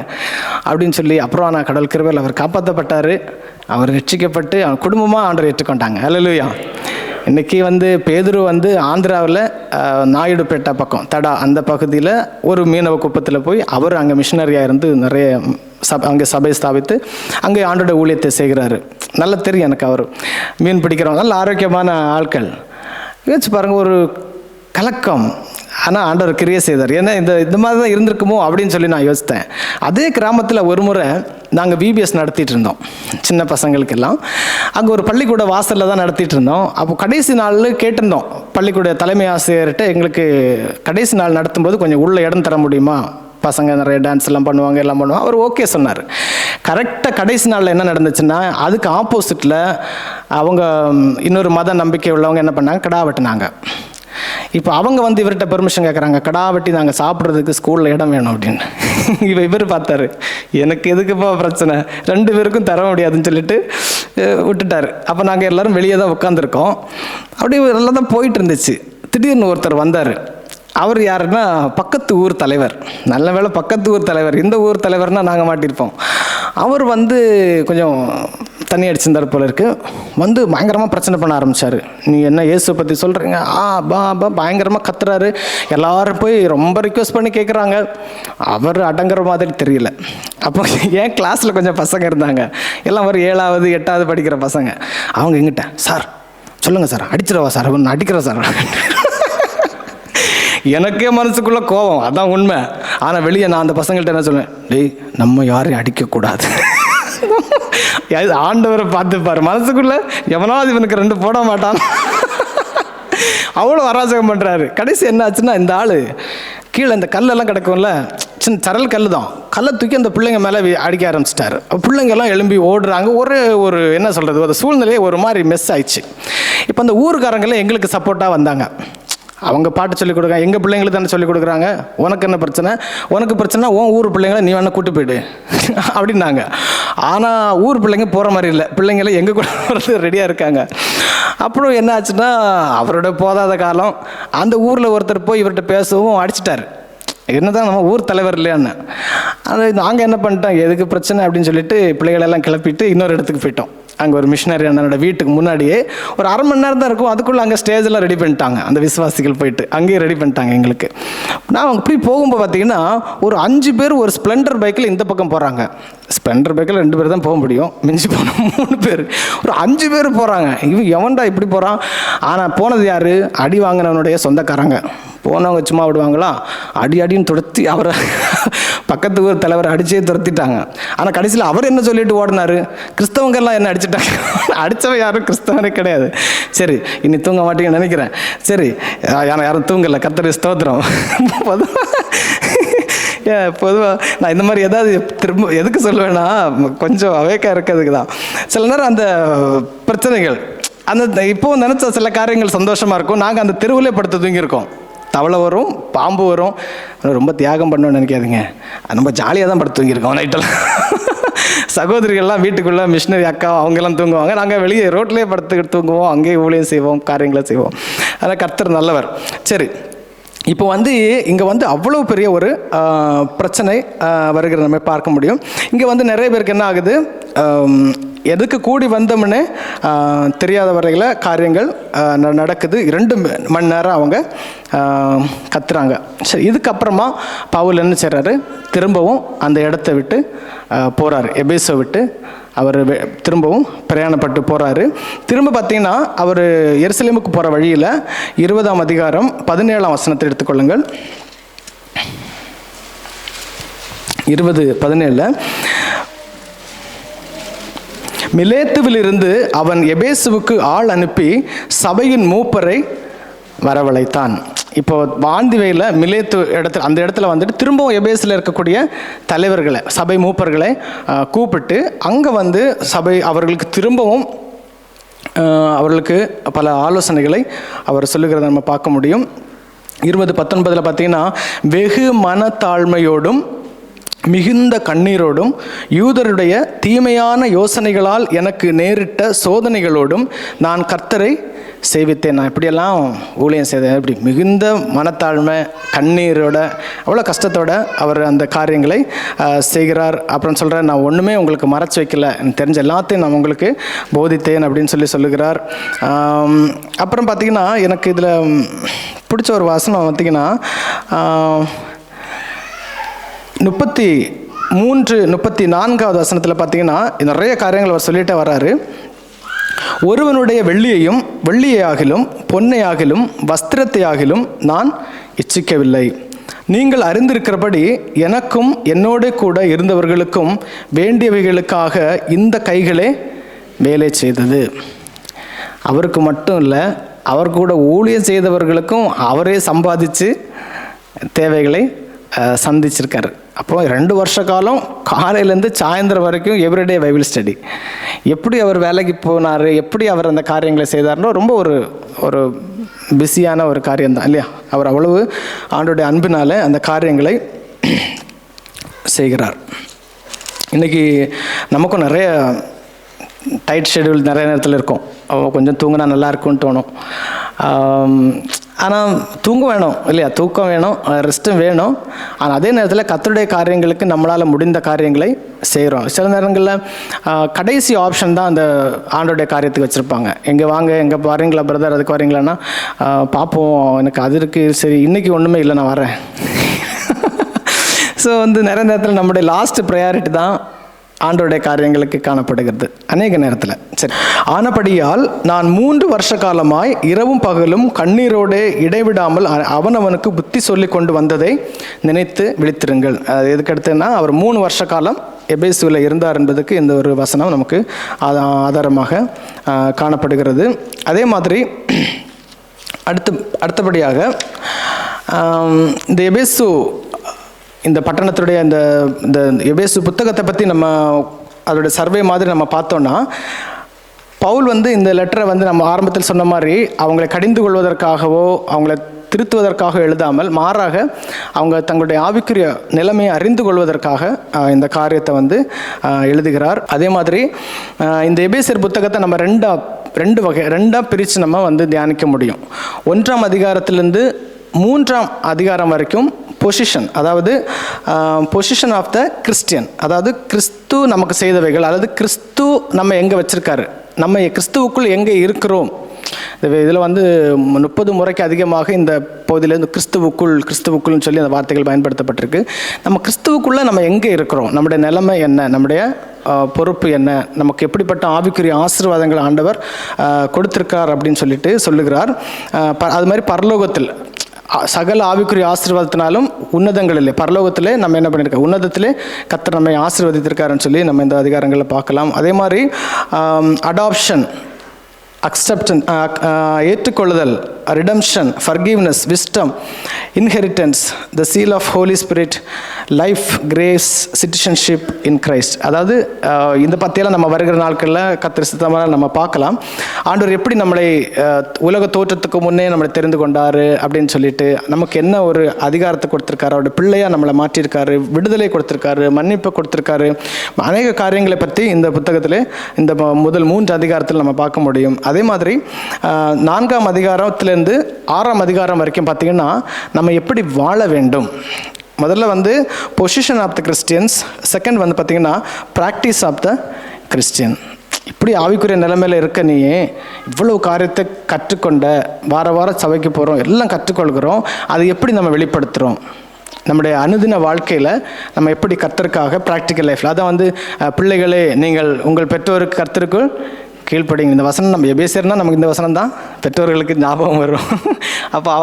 அப்படின்னு சொல்லி. அப்புறம் நான் கடவுள் கிருபையில் அவர் காப்பாற்றப்பட்டார். அவர் ரட்சிக்கப்பட்டு அவன் குடும்பமாக ஆண்டவரை ஏற்றுக்கொண்டாங்க. அல்லேலூயா. இன்றைக்கி வந்து பேதுரு வந்து ஆந்திராவில் நாயுடுபேட்டை பக்கம் தடா அந்த பகுதியில் ஒரு மீனவ குப்பத்தில் போய் அவர் அங்கே மிஷினரியாக இருந்து நிறைய அங்கே சபை ஸ்தாபித்து அங்கே ஆண்டோட ஊழியத்தை செய்கிறாரு. நல்லா தெரியும் எனக்கு. அவர் மீன் பிடிக்கிறவங்க நல்ல ஆரோக்கியமான ஆட்கள். யோசிச்சு பாருங்கள், ஒரு கலக்கம். ஆனால் ஆண்டவர் கிரியை செய்தார். ஏன்னா இந்த மாதிரி தான் இருந்திருக்குமோ அப்படின்னு சொல்லி நான் யோசித்தேன். அதே கிராமத்தில் ஒரு முறை நாங்கள் விபிஎஸ் நடத்திட்டு இருந்தோம், சின்ன பசங்களுக்கெல்லாம். அங்கே ஒரு பள்ளிக்கூட வாசலில் தான் நடத்திட்டு இருந்தோம். அப்போ கடைசி நாள் கேட்டிருந்தோம் பள்ளிக்கூட தலைமை ஆசிரியர்கிட்ட, எங்களுக்கு கடைசி நாள் நடத்தும்போது கொஞ்சம் உள்ள இடம் தர முடியுமா, பசங்க நிறைய டான்ஸ் எல்லாம் பண்ணுவாங்க, எல்லாம் பண்ணுவாங்க. அவர் ஓகே சொன்னார். கரெக்டாக கடைசி நாளில் என்ன நடந்துச்சுன்னா, அதுக்கு ஆப்போசிட்டில் அவங்க இன்னொரு மத நம்பிக்கை உள்ளவங்க என்ன பண்ணாங்க, கிடா வெட்டினாங்க. இப்போ அவங்க வந்து இவர்கிட்ட பெர்மிஷன் கேட்குறாங்க, கடா வெட்டி நாங்கள் சாப்பிட்றதுக்கு ஸ்கூலில் இடம் வேணும் அப்படின்னு. இவர் பார்த்தாரு, எனக்கு எதுக்குப்பா பிரச்சனை, 2 பேருக்கும் தர முடியாதுன்னு சொல்லிட்டு விட்டுட்டார். அப்போ நாங்கள் எல்லோரும் வெளியே தான் உட்காந்துருக்கோம். அப்படியே நல்லா தான் போயிட்டு இருந்துச்சு. திடீர்னு ஒருத்தர் வந்தார். அவர் யாருன்னா பக்கத்து ஊர் தலைவர். நல்ல வேளை பக்கத்து ஊர் தலைவர், இந்த ஊர் தலைவர்னால் நாங்கள் மாட்டியிருப்போம். அவர் வந்து கொஞ்சம் தண்ணி அடிச்சிருந்தார் போல இருக்கு. வந்து பயங்கரமாக பிரச்சனை பண்ண ஆரம்பித்தார். நீ என்ன இயேசுவை பற்றி சொல்கிறீங்க, பயங்கரமாக கத்துறாரு. எல்லாரும் போய் ரொம்ப ரிக்வெஸ்ட் பண்ணி கேட்குறாங்க. அவர் அடங்குற மாதிரி தெரியல. அப்போ என் கிளாஸில் கொஞ்சம் பசங்க இருந்தாங்க, எல்லாம் ஒரு 7வது 8வது படிக்கிற பசங்க. அவங்க எங்கிட்ட, சார் சொல்லுங்கள் சார், அடிச்சிடவா சார், ஒன்று அடிக்கிறேன் சார். எனக்கே மனசுக்குள்ள கோபம், அதான் உண்மை. ஆனால் வெளியே நான் அந்த பசங்கள்ட்ட என்ன சொல்லுவேன், டேய் நம்ம யாரையும் அடிக்கக்கூடாது, ஆண்டவரை பார்த்துப்பாரு. மனசுக்குள்ள எவனாவது இவனுக்கு 2 போட மாட்டான். அவ்வளோ அராஜகம் பண்ணுறாரு. கடைசி என்ன ஆச்சுன்னா, இந்த ஆள் கீழே இந்த கல்லெல்லாம் கிடக்கும்ல, சின்ன சரல் கல் தான், கல்லை தூக்கி அந்த பிள்ளைங்க மேலே அடிக்க ஆரம்பிச்சிட்டாரு. பிள்ளைங்கெல்லாம் எழும்பி ஓடுறாங்க. ஒரு என்ன சொல்கிறது, ஒரு சூழ்நிலையே ஒரு மாதிரி மெஸ் ஆயிடுச்சு. இப்போ அந்த ஊருக்காரங்களே எங்களுக்கு சப்போர்ட்டாக வந்தாங்க. அவங்க பாட்டு சொல்லிக் கொடுக்குறாங்க, எங்கள் பிள்ளைங்களுக்கு தானே சொல்லிக் கொடுக்குறாங்க, உனக்கு என்ன பிரச்சனை, உனக்கு பிரச்சனை உன் ஊர் பிள்ளைங்களை நீ வேணா கூட்டு போயிடு அப்படின்னாங்க. ஆனால் ஊர் பிள்ளைங்க போகிற மாதிரி இல்லை, பிள்ளைங்கள எங்கள் கூட போகிறது ரெடியாக இருக்காங்க. அப்புறம் என்ன ஆச்சுன்னா, அவரோட போதாத காலம் அந்த ஊரில் ஒருத்தர் போய் இவர்கிட்ட பேசவும் அடிச்சிட்டார். என்னதான் நம்ம ஊர் தலைவர் இல்லையான்னு. அது நாங்கள் என்ன பண்ணிட்டோம், எதுக்கு பிரச்சனை அப்படின்னு சொல்லிட்டு பிள்ளைகளெல்லாம் கிளப்பிட்டு இன்னொரு இடத்துக்கு போயிட்டோம். அங்கே ஒரு மிஷினரி அண்ணனோட வீட்டுக்கு முன்னாடியே ஒரு 1/2 மணி நேரம் தான் இருக்கும். அதுக்குள்ளே அங்கே ஸ்டேஜெல்லாம் ரெடி பண்ணிட்டாங்க. அந்த விசுவாசிகள் போயிட்டு அங்கேயே ரெடி பண்ணிட்டாங்க எங்களுக்கு. நான் அப்படி போகும்போது பார்த்தீங்கன்னா, ஒரு 5 பேர் ஒரு ஸ்ப்ளெண்டர் பைக்கில் இந்த பக்கம் போகிறாங்க. ஸ்ப்ளெண்டர் பைக்கில் 2 பேர் தான் போக முடியும், மிஞ்சி போன 3 பேர், ஒரு 5 பேர் போகிறாங்க. இவன் எவன்டா இப்படி போகிறான். ஆனால் போனது யார், அடி வாங்கினவனுடைய சொந்தக்காரங்க. போனவங்க சும்மா விடுவாங்களா, அடின்னு துரத்தி அவரை பக்கத்து ஊர் தலைவரை அடிச்சே துரத்திட்டாங்க. ஆனால் கடைசியில் அவர் என்ன சொல்லிட்டு ஓடினாரு, கிறிஸ்தவங்கெல்லாம் என்ன அடிச்சுட்டாங்க. அடித்தவன் யாரும் கிறிஸ்தவனே கிடையாது. சரி, இனி தூங்க மாட்டீங்கன்னு நினைக்கிறேன். சரி, யாரும் தூங்கலை, கர்த்தருக்கு ஸ்தோத்திரம். பொதுவாக நான் இந்த மாதிரி ஏதாவது திரும்ப எதுக்கு சொல்லுவேன்னா, கொஞ்சம் அவேக்காக இருக்கிறதுக்கு தான். சில நேரம் அந்த பிரச்சனைகள், அந்த இப்போ நினச்ச சில காரியங்கள் சந்தோஷமாக இருக்கும். நாங்கள் அந்த தெருவிலே படுத்து தூங்கியிருக்கோம். தவளை வரும், பாம்பு வரும். ரொம்ப தியாகம் பண்ணணும்னு நினைக்காதீங்க, ரொம்ப ஜாலியாக தான் படுத்து தூங்கியிருக்கோம் நைட்டெல்லாம். சகோதரிகள்லாம் வீட்டுக்குள்ளே மிஷினரி அக்கா அவங்கெல்லாம் தூங்குவாங்க, நாங்கள் வெளியே ரோட்லேயே படுத்துக்கிட்டு தூங்குவோம், அங்கேயே ஊழியம் செய்வோம், காரியங்களை செய்வோம். அதான் கர்த்தர் நல்லவர். சரி, இப்போ வந்து இங்கே வந்து அவ்வளோ பெரிய ஒரு பிரச்சனை வருகிற நம்ம பார்க்க முடியும். இங்கே வந்து நிறைய பேருக்கு என்ன ஆகுது, எதுக்கு கூடி வந்தோம்னே தெரியாத வரையில் காரியங்கள் நடக்குது. 2 மணி நேரம் அவங்க கத்துறாங்க. சரி, இதுக்கப்புறமா பவுல் என்ன செய்கிறாரு, திரும்பவும் அந்த இடத்த விட்டு போகிறாரு. எபேசை விட்டு அவர் திரும்பவும் பிரயாணப்பட்டு போகிறாரு. திரும்ப பார்த்தீங்கன்னா, அவர் எருசலேமுக்கு போகிற வழியில் 20ஆம் அதிகாரம் 17ஆம் வசனத்தை எடுத்துக்கொள்ளுங்கள். 20:17, மிலேத்துவிலிருந்து அவன் எபேசுவுக்கு ஆள் அனுப்பி சபையின் மூப்பரை வரவழைத்தான். இப்போ வாந்திவையில் மிலேத்து இடத்துல, அந்த இடத்துல வந்துட்டு திரும்பவும் எபேசில் இருக்கக்கூடிய தலைவர்களை, சபை மூப்பர்களை கூப்பிட்டு அங்கே வந்து சபை அவர்களுக்கு திரும்பவும் அவர்களுக்கு பல ஆலோசனைகளை அவர் சொல்லுகிறத நம்ம பார்க்க முடியும். 20:19 பார்த்தீங்கன்னா, வெகு மனத்தாழ்மையோடும் மிகுந்த கண்ணீரோடும் யூதருடைய தீமையான யோசனைகளால் எனக்கு நேரிட்ட சோதனைகளோடும் நான் கர்த்தரை சேவித்தேன். நான் இப்படியெல்லாம் ஊழியம் செய்தேன். இப்படி மிகுந்த மனத்தாழ்மை, கண்ணீரோட, அவ்வளோ கஷ்டத்தோட அவர் அந்த காரியங்களை செய்கிறார். அப்புறம் சொல்கிறார், நான் ஒன்றுமே உங்களுக்கு மறைச்சி வைக்கல, எனக்கு தெரிஞ்ச எல்லாத்தையும் நான் உங்களுக்கு போதித்தேன் அப்படின்னு சொல்லுகிறார். அப்புறம் பார்த்திங்கன்னா, எனக்கு இதில் பிடிச்ச ஒரு வசனம் பார்த்திங்கன்னா, 33-34வது வசனத்தில் பார்த்தீங்கன்னா, நிறைய காரியங்கள் அவர் சொல்லிட்டே வர்றாரு. ஒருவனுடைய வெள்ளியையாகிலும் பொன்னையாகிலும் வஸ்திரத்தையாகிலும் நான் இச்சிக்கவில்லை. நீங்கள் அறிந்திருக்கிறபடி எனக்கும் என்னோடு கூட இருந்தவர்களுக்கும் வேண்டியவைகளுக்காக இந்த கைகளே வேலை செய்தது. அவருக்கு மட்டும் இல்லை, அவர் கூட ஊழியம் செய்தவர்களுக்கும் அவரே சம்பாதிச்சு தேவைகளை சந்திச்சிருக்காரு. அப்போ 2 வருஷ காலம் காலையிலேருந்து சாயந்தரம் வரைக்கும் எவ்ரிடே பைபிள் ஸ்டடி. எப்படி அவர் வேலைக்கு போனார், எப்படி அவர் அந்த காரியங்களை செய்தார்னோ ரொம்ப ஒரு பிஸியான ஒரு காரியம்தான் இல்லையா? அவர் அவ்வளவு ஆண்டோடைய அன்பினால அந்த காரியங்களை செய்கிறார். இன்றைக்கி நமக்கும் நிறைய டைட் ஷெடியூல் நிறைய நேரத்தில் இருக்கும். கொஞ்சம் தூங்கினா நல்லா இருக்கும்னு தோணும். ஆனால் தூங்க வேணும் இல்லையா? தூக்கம் வேணும், ரெஸ்ட்டும் வேணும். ஆனால் அதே நேரத்தில் கர்த்தருடைய காரியங்களுக்கு நம்மளால் முடிந்த காரியங்களை செய்கிறோம். சில நேரங்களில் கடைசி ஆப்ஷன் தான் அந்த ஆண்டோடைய காரியத்துக்கு வச்சுருப்பாங்க. எங்கே வாங்க, எங்கே வரீங்களா பிரதர், அதுக்கு வரீங்களான்னா பார்ப்போம், எனக்கு அது இருக்குது, சரி இன்றைக்கி ஒன்றுமே இல்லை நான் வரேன். ஸோ நிறைய நேரத்தில் நம்முடைய லாஸ்ட் ப்ரையாரிட்டி தான் ஆண்டோடைய காரியங்களுக்கு காணப்படுகிறது அநேக நேரத்தில். சரி, ஆனபடியால் நான் 3 வருஷ காலமாய் இரவும் பகலும் கண்ணீரோடு இடைவிடாமல் அவனவனுக்கு புத்தி சொல்லி கொண்டு வந்ததை நினைத்து விழித்திருங்கள். அது எதுக்கடுத்துன்னா, அவர் 3 வருஷ காலம் எபேசுவில் இருந்தார் என்பதுக்கு இந்த ஒரு வசனம் நமக்கு ஆதாரமாக காணப்படுகிறது. அதே மாதிரி அடுத்தபடியாக இந்த எபேசு, இந்த பட்டணத்துடைய இந்த எபேசு புத்தகத்தை பற்றி நம்ம அதோடைய சர்வே மாதிரி நம்ம பார்த்தோன்னா, பவுல் இந்த லெட்டரை நம்ம ஆரம்பத்தில் சொன்ன மாதிரி அவங்களை கடிந்து கொள்வதற்காகவோ அவங்கள திருத்துவதற்காக எழுதாமல், மாறாக அவங்க தங்களுடைய ஆவிக்குரிய நிலைமையை அறிந்து கொள்வதற்காக இந்த காரியத்தை எழுதுகிறார். அதே மாதிரி இந்த எபேசியர் புத்தகத்தை நம்ம ரெண்டாக பிரித்து நம்ம தியானிக்க முடியும். 1ஆம் அதிகாரத்திலிருந்து 3ஆம் அதிகாரம் வரைக்கும் பொசிஷன், அதாவது பொசிஷன் ஆஃப் த கிறிஸ்டியன், அதாவது கிறிஸ்து நமக்கு செய்தவைகள், அதாவது கிறிஸ்து நம்ம எங்கே வச்சுருக்காரு, நம்ம கிறிஸ்துவுக்குள் எங்கே இருக்கிறோம். இதில் 30 முறைக்கு அதிகமாக இந்த பகுதியில் கிறிஸ்துவுக்குள்னு சொல்லி அந்த வார்த்தைகள் பயன்படுத்தப்பட்டிருக்கு. நம்ம கிறிஸ்துவுக்குள்ளே நம்ம எங்கே இருக்கிறோம், நம்முடைய நிலைமை என்ன, நம்முடைய பொறுப்பு என்ன, நமக்கு எப்படிப்பட்ட ஆவிக்குரிய ஆசீர்வாதங்கள் ஆண்டவர் கொடுத்திருக்கார் அப்படின்னு சொல்லிட்டு சொல்லுகிறார். அது மாதிரி பரலோகத்தில் சகல ஆவிக்குரிய ஆசீர்வாதத்தினாலும் உன்னதங்களிலே, பரலோகத்திலே நம்ம என்ன பண்ணியிருக்கோம், உன்னதத்திலே கர்த்தர் நம்மை ஆசீர்வதித்திருக்காருன்னு சொல்லி நம்ம இந்த அதிகாரங்களில் பார்க்கலாம். அதே மாதிரி அடாப்ஷன், அக்செப்டன்ஸ், ஏற்றுக்கொள்ளுதல், redemption, forgiveness, wisdom, inheritance, the seal of holy spirit, life, grace, citizenship in Christ. அதாவது இந்த பற்றியெல்லாம் நம்ம வருகிற நாட்களில் கர்த்தர் சித்தமாக நம்ம பார்க்கலாம். ஆண்டவர் எப்படி நம்மளை உலக தோற்றத்துக்கு முன்னே நம்மளை தெரிந்து கொண்டார் அப்படின்னு சொல்லிட்டு நமக்கு என்ன ஒரு அதிகாரத்தை கொடுத்துருக்காரு, அவருடைய பிள்ளையாக நம்மளை மாற்றியிருக்காரு, விடுதலை கொடுத்துருக்காரு, மன்னிப்பு கொடுத்துருக்காரு. அநேக காரியங்களை பற்றி இந்த புத்தகத்தில் இந்த முதல் 3 அதிகாரத்தில் நம்ம பார்க்க முடியும். அதே மாதிரி 4ஆம் அதிகாரத்திலேருந்து 6ஆம் அதிகாரம் வரைக்கும் பார்த்திங்கன்னா நம்ம எப்படி வாழ வேண்டும். முதல்ல position of the Christians, second பார்த்திங்கன்னா ப்ராக்டிஸ் ஆஃப் த கிறிஸ்டியன். இப்படி ஆவிக்குரிய நிலைமையில் இருக்க நீ இவ்வளவு காரியத்தை கற்றுக்கொண்ட, வார சபைக்கு போகிறோம், எல்லாம் கற்றுக்கொள்கிறோம், அது எப்படி நம்ம வெளிப்படுத்துகிறோம் நம்முடைய அனுதின வாழ்க்கையில், நம்ம எப்படி கர்த்தருக்காக ப்ராக்டிக்கல் லைஃப்பில். அதான் பிள்ளைகளே நீங்கள் உங்கள் பெற்றோருக்கு கர்த்தருக்குள் கீழ்ப்படிங்க. இந்த வசனம் நம்ம எபேசியர்னா நமக்கு இந்த வசனம் தான் பெற்றோர்களுக்கு ஞாபகம் வரும். அப்போ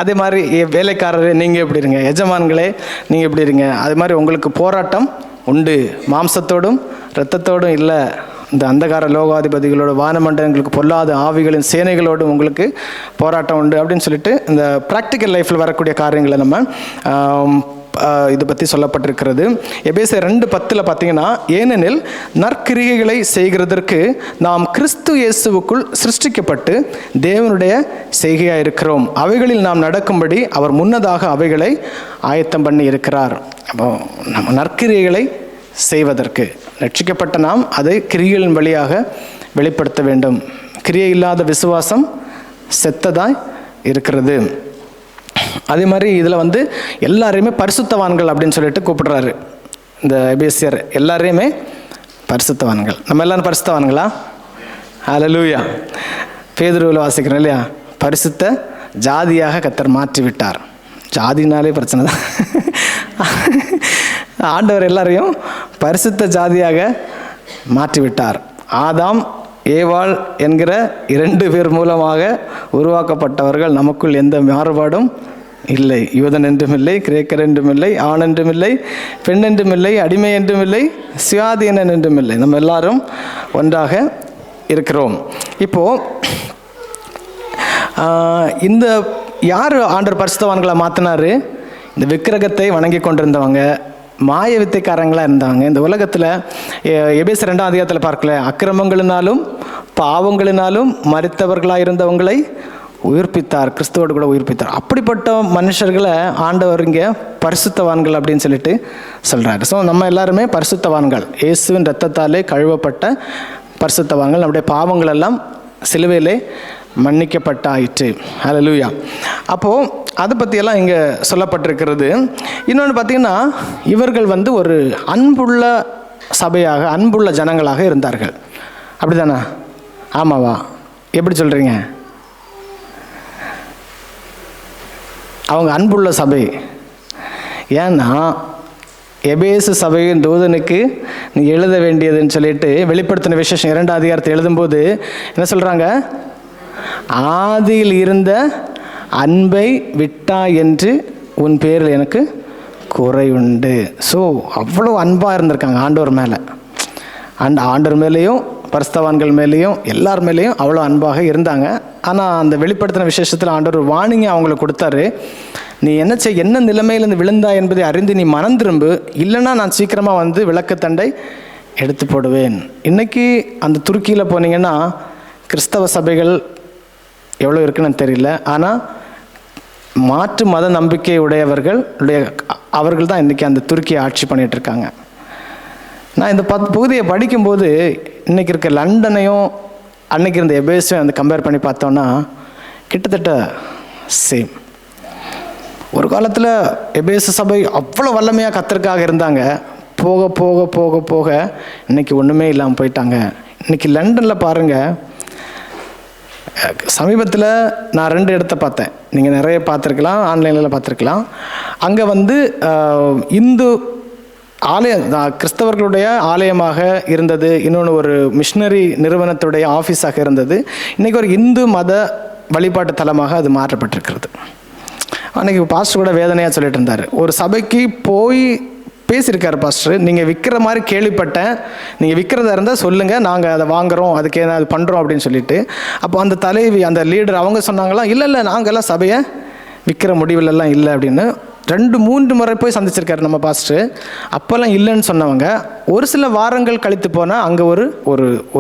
அதே மாதிரி வேலைக்காரர் நீங்கள் எப்படி இருங்க, எஜமான்களே நீங்கள் எப்படி இருங்க. அது மாதிரி உங்களுக்கு போராட்டம் உண்டு, மாம்சத்தோடும் இரத்தத்தோடும் இல்லை, இந்த அந்தகார லோகாதிபதிகளோட, வானமண்டலங்களுக்கு பொல்லாத ஆவிகளின் சேனைகளோடும் உங்களுக்கு போராட்டம் உண்டு அப்படின்னு சொல்லிட்டு இந்த ப்ராக்டிக்கல் லைஃப்பில் வரக்கூடிய காரியங்களை நம்ம இதை பற்றி சொல்லப்பட்டிருக்கிறது. எபேசியர் 2:10 பார்த்தீங்கன்னா, ஏனெனில் நற்கிரியைகளை செய்கிறதற்கு நாம் கிறிஸ்து இயேசுவுக்குள் சிருஷ்டிக்கப்பட்டு தேவனுடைய செய்கையாக இருக்கிறோம், அவைகளில் நாம் நடக்கும்படி அவர் முன்னதாக அவைகளை ஆயத்தம் பண்ணி இருக்கிறார். அப்போ நம்ம நற்கிரியைகளை செய்வதற்கு ரட்சிக்கப்பட்ட நாம் அதை கிரியைகளின் வழியாக வெளிப்படுத்த வேண்டும். கிரியை இல்லாத விசுவாசம் செத்ததாய் இருக்கிறது. அதே மாதிரி இதில் எல்லாரையுமே பரிசுத்தவான்கள் அப்படின்னு சொல்லிட்டு கூப்பிடுறாரு இந்த எபேசியர். எல்லாரையுமே பரிசுத்தவான்கள். நம்ம எல்லாரும் பரிசுத்தவான்களா? ஹல்லேலூயா. பேதுருவில் வாசிக்கிறோம் இல்லையா, பரிசுத்த ஜாதியாக கர்த்தர் மாற்றி விட்டார். ஜாதினாலே பிரச்சனை தான். ஆண்டவர் எல்லாரையும் பரிசுத்த ஜாதியாக மாற்றிவிட்டார். ஆதாம் ஏவாள் என்கிற 2 பேர் மூலமாக உருவாக்கப்பட்டவர்கள், நமக்குள் எந்த மாறுபாடும் இல்லை. யூதன் என்றும் இல்லை, கிரேக்கர் என்றும் இல்லை, ஆண் என்றும் இல்லை, பெண் என்றும் இல்லை, அடிமை என்றும் இல்லை, சுயாதீனன் என்றும் இல்லை. நம்ம எல்லாரும் ஒன்றாக இருக்கிறோம். இப்போது இந்த யார் ஆண்டவர் பரிசுத்தவான்களை மாற்றினார்? இந்த விக்கிரகத்தை வணங்கி கொண்டிருந்தவங்க, மாய வித்தைக்காரங்களாக இருந்தவங்க. இந்த உலகத்தில் எபேசியர் 2ஆம் அதிகாரத்தில் பார்க்கல, அக்கிரமங்களினாலும் பாவங்களினாலும் மரித்தவர்களாக இருந்தவங்களை உயிர்ப்பித்தார், கிறிஸ்துவோடு கூட உயிர்ப்பித்தார். அப்படிப்பட்ட மனுஷர்களை ஆண்டவர் இங்கே பரிசுத்தவான்கள் அப்படின்னு சொல்லிட்டு சொல்கிறாரு. ஸோ நம்ம எல்லாருமே பரிசுத்தவான்கள், இயேசுவின் இரத்தத்தாலே கழுவப்பட்ட பரிசுத்தவான்கள். நம்முடைய பாவங்கள் எல்லாம் சிலுவையிலே மன்னிக்கப்பட்டாயிற்று. ஹல்லேலூயா. அப்போது அதை பற்றியெல்லாம் இங்கே சொல்லப்பட்டிருக்கிறது. இன்னொன்று பார்த்திங்கன்னா, இவர்கள் ஒரு அன்புள்ள சபையாக, அன்புள்ள ஜனங்களாக இருந்தார்கள். அப்படி தானே? ஆமாவா? எப்படி சொல்கிறீங்க? அவங்க அன்புள்ள சபை. ஏன்னா எபேசு சபையின் தூதனுக்கு நீ எழுத வேண்டியதுன்னு சொல்லிட்டு வெளிப்படுத்தின விசேஷம் 2ஆம் அதிகாரத்தை எழுதும்போது என்ன சொல்கிறாங்க? ஆதியில் இருந்த அன்பை விட்டா என்று உன் பேரில் எனக்கு குறை உண்டு. ஸோ அவ்வளோ அன்பாக இருந்திருக்காங்க ஆண்டவர் மேலே. ஆண்டவர் மேலேயும் பரிசுத்தவான்கள் மேலேயும் எல்லார் மேலேயும் அவ்வளோ அன்பாக இருந்தாங்க. ஆனால் அந்த வெளிப்படுத்தின விசேஷத்தில் ஆண்டவர் வார்னிங்கை அவங்களுக்கு கொடுத்தாரு. நீ என்ன நிலைமையிலேருந்து விழுந்தா என்பதை அறிந்து நீ மனம் திரும்பு, இல்லைன்னா நான் சீக்கிரமாக விளக்குத்தண்டை எடுத்து போடுவேன். இன்றைக்கி அந்த துருக்கியில் போனீங்கன்னா கிறிஸ்தவ சபைகள் எவ்வளோ இருக்குன்னு தெரியல. ஆனால் மாற்று மத நம்பிக்கை அவர்கள் தான் இன்றைக்கி அந்த துருக்கியை ஆட்சி பண்ணிகிட்ருக்காங்க. நான் இந்த பகுதியை படிக்கும்போது இன்றைக்கி இருக்க லண்டனையும் அன்றைக்கி இருந்த எபேஸையும் கம்பேர் பண்ணி பார்த்தோன்னா கிட்டத்தட்ட சேம். ஒரு காலத்தில் எபேசு சபை அவ்வளோ வல்லமையாக கர்த்தருக்காக இருந்தாங்க. போக போக போக போக இன்றைக்கி ஒன்றுமே இல்லாமல் போயிட்டாங்க. இன்றைக்கி லண்டனில் பாருங்கள், சமீபத்தில் நான் 2 இடத்த பார்த்தேன். நீங்கள் நிறைய பார்த்துருக்கலாம், ஆன்லைனில் பார்த்துருக்கலாம். அங்கே இந்து ஆலயம், கிறிஸ்தவர்களுடைய ஆலயமாக இருந்தது. இன்னொன்று ஒரு மிஷினரி நிறுவனத்துடைய ஆஃபீஸாக இருந்தது. இன்றைக்கி ஒரு இந்து மத வழிபாட்டு தலமாக அது மாற்றப்பட்டிருக்கிறது. அன்றைக்கி பாஸ்டர் கூட வேதனையாக சொல்லிட்டு இருந்தார். ஒரு சபைக்கு போய் பேசியிருக்காரு பாஸ்டர், நீங்கள் விற்கிற மாதிரி கேள்விப்பட்டேன், நீங்கள் விற்கிறதா இருந்தால் சொல்லுங்கள், நாங்கள் அதை வாங்குகிறோம், அதுக்கு அது பண்ணுறோம் அப்படின்னு சொல்லிட்டு. அப்போ அந்த தலைவி, அந்த லீடர் அவங்க சொன்னாங்களாம், இல்லை நாங்கள்லாம் சபையை விற்கிற முடிவிலெல்லாம் இல்லை அப்படின்னு. 2-3 முறை போய் சந்திச்சிருக்காரு நம்ம பாஸ்டர். அப்போல்லாம் இல்லைன்னு சொன்னவங்க ஒரு சில வாரங்கள் கழித்து போனால் அங்கே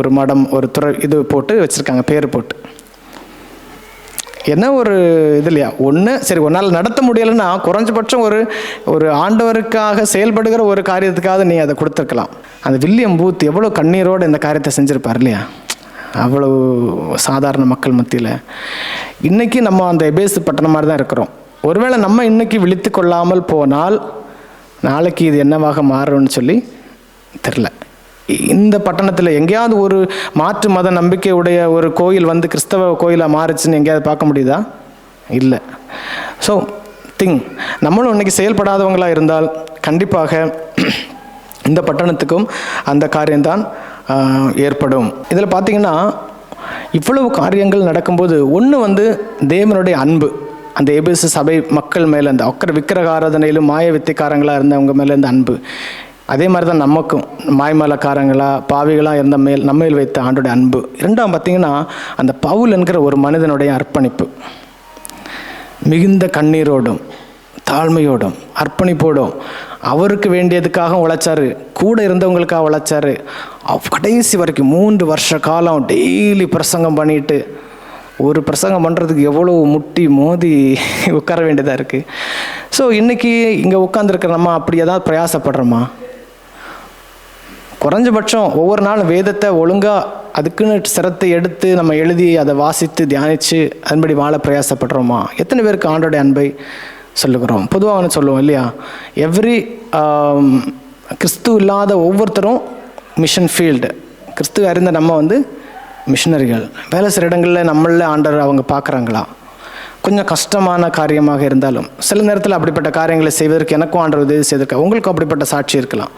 ஒரு மடம், ஒரு துறை இது போட்டு வச்சுருக்காங்க, பேர் போட்டு. என்ன ஒரு இது இல்லையா? சரி, ஒன்றால் நடத்த முடியலைன்னா குறைஞ்சபட்சம் ஒரு ஆண்டவருக்காக செயல்படுகிற ஒரு காரியத்துக்காக நீ அதை கொடுத்துருக்கலாம். அந்த வில்லியம் பூத் எவ்வளோ கண்ணீரோடு இந்த காரியத்தை செஞ்சுருப்பார் இல்லையா? அவ்வளோ சாதாரண மக்கள் மத்தியில். இன்றைக்கி நம்ம அந்த எபேசு பட்டணம் மாதிரி தான் இருக்கிறோம். ஒருவேளை நம்ம இன்றைக்கி விழித்து கொள்ளாமல் போனால் நாளைக்கு இது என்னவாக மாறும்னு சொல்லி தெரில. இந்த பட்டணத்தில் எங்கேயாவது ஒரு மாற்று மத நம்பிக்கையுடைய ஒரு கோயில் கிறிஸ்தவ கோயிலாக மாறுச்சுன்னு எங்கேயாவது பார்க்க முடியுதா? இல்லை. ஸோ நம்மளும் இன்றைக்கி செயல்படாதவங்களாக இருந்தால் கண்டிப்பாக இந்த பட்டணத்துக்கும் அந்த காரியம்தான் ஏற்படும். இதில் பார்த்திங்கன்னா இவ்வளவு காரியங்கள் நடக்கும்போது ஒன்று தேவனுடைய அன்பு அந்த எபேசு சபை மக்கள் மேலே அந்த விக்கிரக ஆராதனையிலும் மாய வித்தைக்காரங்களாக இருந்தவங்க மேலே இருந்த அன்பு. அதே மாதிரி தான் நமக்கும் மாய்மலக்காரங்களாக பாவிகளாக இருந்த நம்மையில் வைத்த ஆண்டோடைய அன்பு. 2ஆம் பார்த்திங்கன்னா அந்த பவுல் என்கிற ஒரு மனிதனுடைய அர்ப்பணிப்பு, மிகுந்த கண்ணீரோடும் தாழ்மையோடும் அர்ப்பணிப்போடும் அவருக்கு வேண்டியதுக்காக உழைச்சாரு, கூட இருந்தவங்களுக்காக உழைச்சாரு. கடைசி வரைக்கும் 3 வருஷ காலம் டெய்லி பிரசங்கம் பண்ணிட்டு, ஒரு பிரசங்கம் பண்ணுறதுக்கு எவ்வளோ முட்டி மோதி உட்கார வேண்டியதாக இருக்குது. ஸோ இன்றைக்கி இங்கே உட்காந்துருக்கிற நம்ம அப்படி ஏதாவது பிரயாசப்படுறோமா? குறைஞ்சபட்சம் ஒவ்வொரு நாளும் வேதத்தை ஒழுங்காக அதுக்குன்னு சிரத்தை எடுத்து நம்ம எழுதி அதை வாசித்து தியானித்து அதன்படி வாழ பிரயாசப்படுறோமா? எத்தனை பேருக்கு ஆண்டோடைய அன்பை சொல்லுகிறோம்? பொதுவாக சொல்லுவோம் இல்லையா, கிறிஸ்து இல்லாத ஒவ்வொருத்தரும் மிஷன் ஃபீல்டு, கிறிஸ்துவ அறிந்த நம்ம மிஷனரிகள். வேலை சில இடங்களில் நம்மள ஆண்டவர் அவங்க பார்க்குறாங்களா? கொஞ்சம் கஷ்டமான காரியமாக இருந்தாலும் சில நேரத்தில் அப்படிப்பட்ட காரியங்களை செய்வதற்கு எனக்கும் ஆண்டவர் உதவி செய்திருக்கா. உங்களுக்கும் அப்படிப்பட்ட சாட்சி இருக்கலாம்.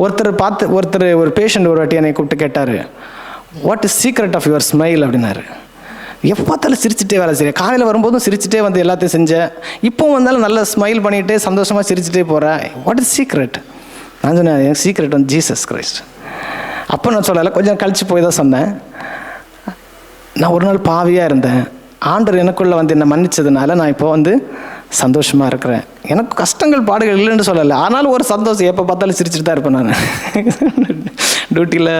ஒருத்தர் ஒரு பேஷண்ட் ஒரு வாட்டி என்னை கூப்பிட்டு கேட்டார், what is secret of your smile அப்படின்னாரு. எப்போ பார்த்தாலும் சிரிச்சுட்டே வேலை செய்கிறேன். காலையில் வரும்போதும் சிரிச்சுட்டே வந்து எல்லாத்தையும் செஞ்சேன். இப்போவும் வந்தாலும் நல்லா ஸ்மைல் பண்ணிகிட்டே சந்தோஷமாக சிரிச்சுட்டே போகிறேன். What is secret? நான் சொன்னேன், என் சீக்ரெட் வந்து ஜீசஸ் கிரைஸ்ட். அப்போ நான் சொல்லலை, கொஞ்சம் கழித்து போய் தான் சொன்னேன். நான் ஒரு நாள் பாவியாக இருந்தேன். ஆண்டவர் எனக்குள்ளே வந்து என்னை மன்னிச்சதுனால நான் இப்போ வந்து சந்தோஷமாக இருக்கிறேன். எனக்கு கஷ்டங்கள் பாடுகள் இல்லைன்னு சொல்லலை, ஆனாலும் ஒரு சந்தோஷம். எப்போ பார்த்தாலும் சிரிச்சுட்டு தான் இருப்பேன் நான் டியூட்டியில்.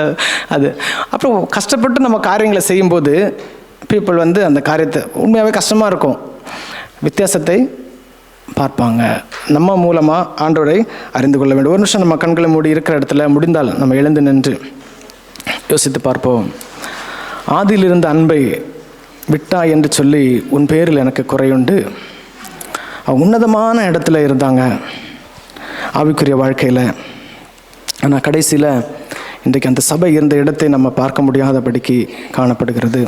அது அப்புறம் கஷ்டப்பட்டு நம்ம காரியங்களை செய்யும்போது பீப்புள் வந்து அந்த காரியத்தை உண்மையாகவே கஷ்டமாக இருக்கும், வித்தியாசத்தை பார்ப்பாங்க. நம்ம மூலமாக ஆண்டவரை அறிந்து கொள்ள வேண்டும். ஒரு நிமிஷம் நம்ம கண்களை மூடி இருக்கிற இடத்துல முடிந்தால் நம்ம எழுந்து நின்று யோசித்து பார்ப்போம். ஆதியில் இருந்த அன்பை விட்டா என்று சொல்லி உன் பேரில் எனக்கு குறையுண்டு. அவங்க உன்னதமான இடத்துல இருந்தாங்க ஆவிக்குரிய வாழ்க்கையில். ஆனால் கடைசியில் இன்றைக்கு அந்த சபை இருந்த இடத்தை நம்ம பார்க்க முடியாதபடிக்கு காணப்படுகிறது.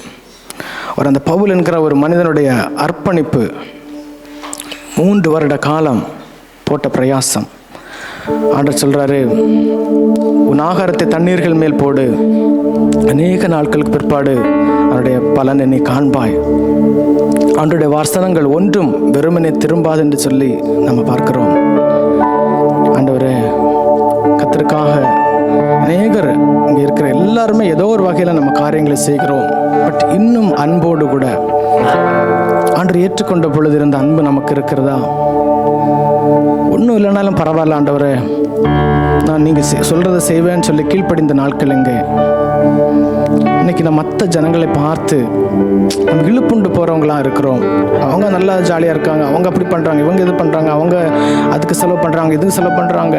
ஒரு அந்த பவுல் என்கிற ஒரு மனிதனுடைய அர்ப்பணிப்பு, 3 வருட காலம் போட்ட பிரயாசம். ஆண்டவர் சொல்கிறாரு, உன் ஆகாரத்தை தண்ணீர்கள் மேல் போடு, அநேக நாட்களுக்கு பிற்பாடு அவருடைய பலனை நீ காண்பாய். ஆண்டவருடைய வாசனங்கள் ஒன்றும் வெறுமனே திரும்பாது என்று சொல்லி நம்ம பார்க்கிறோம். ஆண்டவரே, கர்த்தருக்காக அநேகர் இங்கே இருக்கிற எல்லாருமே ஏதோ ஒரு வகையில் நம்ம காரியங்களை செய்கிறோம். பட் இன்னும் அன்போடு கூட ஆண்டவர் ஏற்றுக்கொண்ட பொழுது இருந்த அன்பு நமக்கு இருக்கிறதா? ஒன்றும் இல்லைனாலும் பரவாயில்ல ஆண்டவரே, நான் நீங்கள் சொல்கிறத செய்வேன்னு சொல்லி கீழ்ப்படிந்த நாட்கள் எங்கே? இன்னைக்கு நம்ம மற்ற ஜனங்களை பார்த்து நம்ம இழுப்புண்டு போகிறவங்களாம் இருக்கிறோம். அவங்க நல்லா ஜாலியாக இருக்காங்க, அவங்க அப்படி பண்ணுறாங்க, இவங்க இது பண்ணுறாங்க, அவங்க அதுக்கு செலவு பண்ணுறாங்க, இதுக்கு செலவு பண்ணுறாங்க.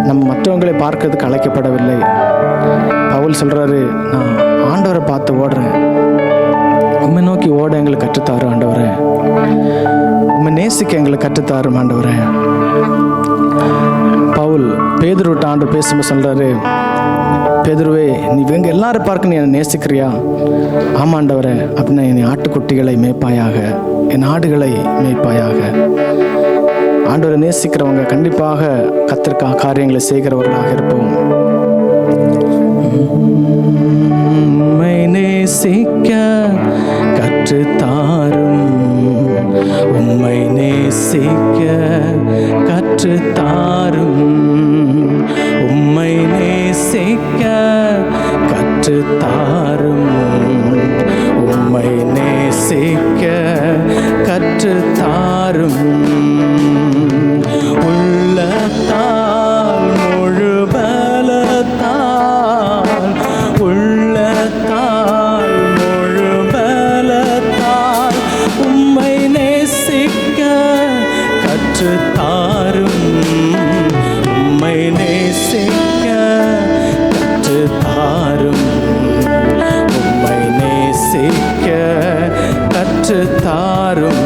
நம்ம மற்றவங்களை பார்க்கறதுக்கு அழைக்கப்படவில்லை. பவுல் சொல்கிறாரு, நான் ஆண்டவரை பார்த்து ஓடுறேன், உம்மை நோக்கி ஓட எங்களுக்கு கற்றுத்தாரு ஆண்டவரே, உம்மை நேசிக்க எங்களுக்கு கற்றுத்தாரும் ஆண்டவரே. பவுல் பேதுருவிட்ட ஆண்டவர் பேசும்போது சொல்கிறாரு, பேதுருவே, நீ இவங்க எல்லாரும் பார்க்க நீ என்னை நேசிக்கிறியா? ஆமாண்டவரே. அப்படின்னா என் ஆட்டுக்குட்டிகளை மேய்ப்பாயாக, என் ஆடுகளை மேய்ப்பாயாக. ஆண்டவரை நேசிக்கிறவங்க கண்டிப்பாக கர்த்தருக்காக காரியங்களை செய்கிறவர்களாக இருப்போம். உம்மை நேசிக்க கற்றுத்தாரும், உம்மை நேசிக்க கற்றுத்தாரும், உம்மை நேசிக்க கற்றுத்தாரும், உம்மை நேசிக்க கற்றுத்தாரும். உள்ளத்தால் முழு பலத்தால், உள்ளத்தால் முழு பலத்தால் உம்மை நேசிக்க கற்றுத்தாரும், உம்மை நேசிக்க கற்றுத்தாரும், உம்மை நேசிக்க கற்றுத்தாரும்.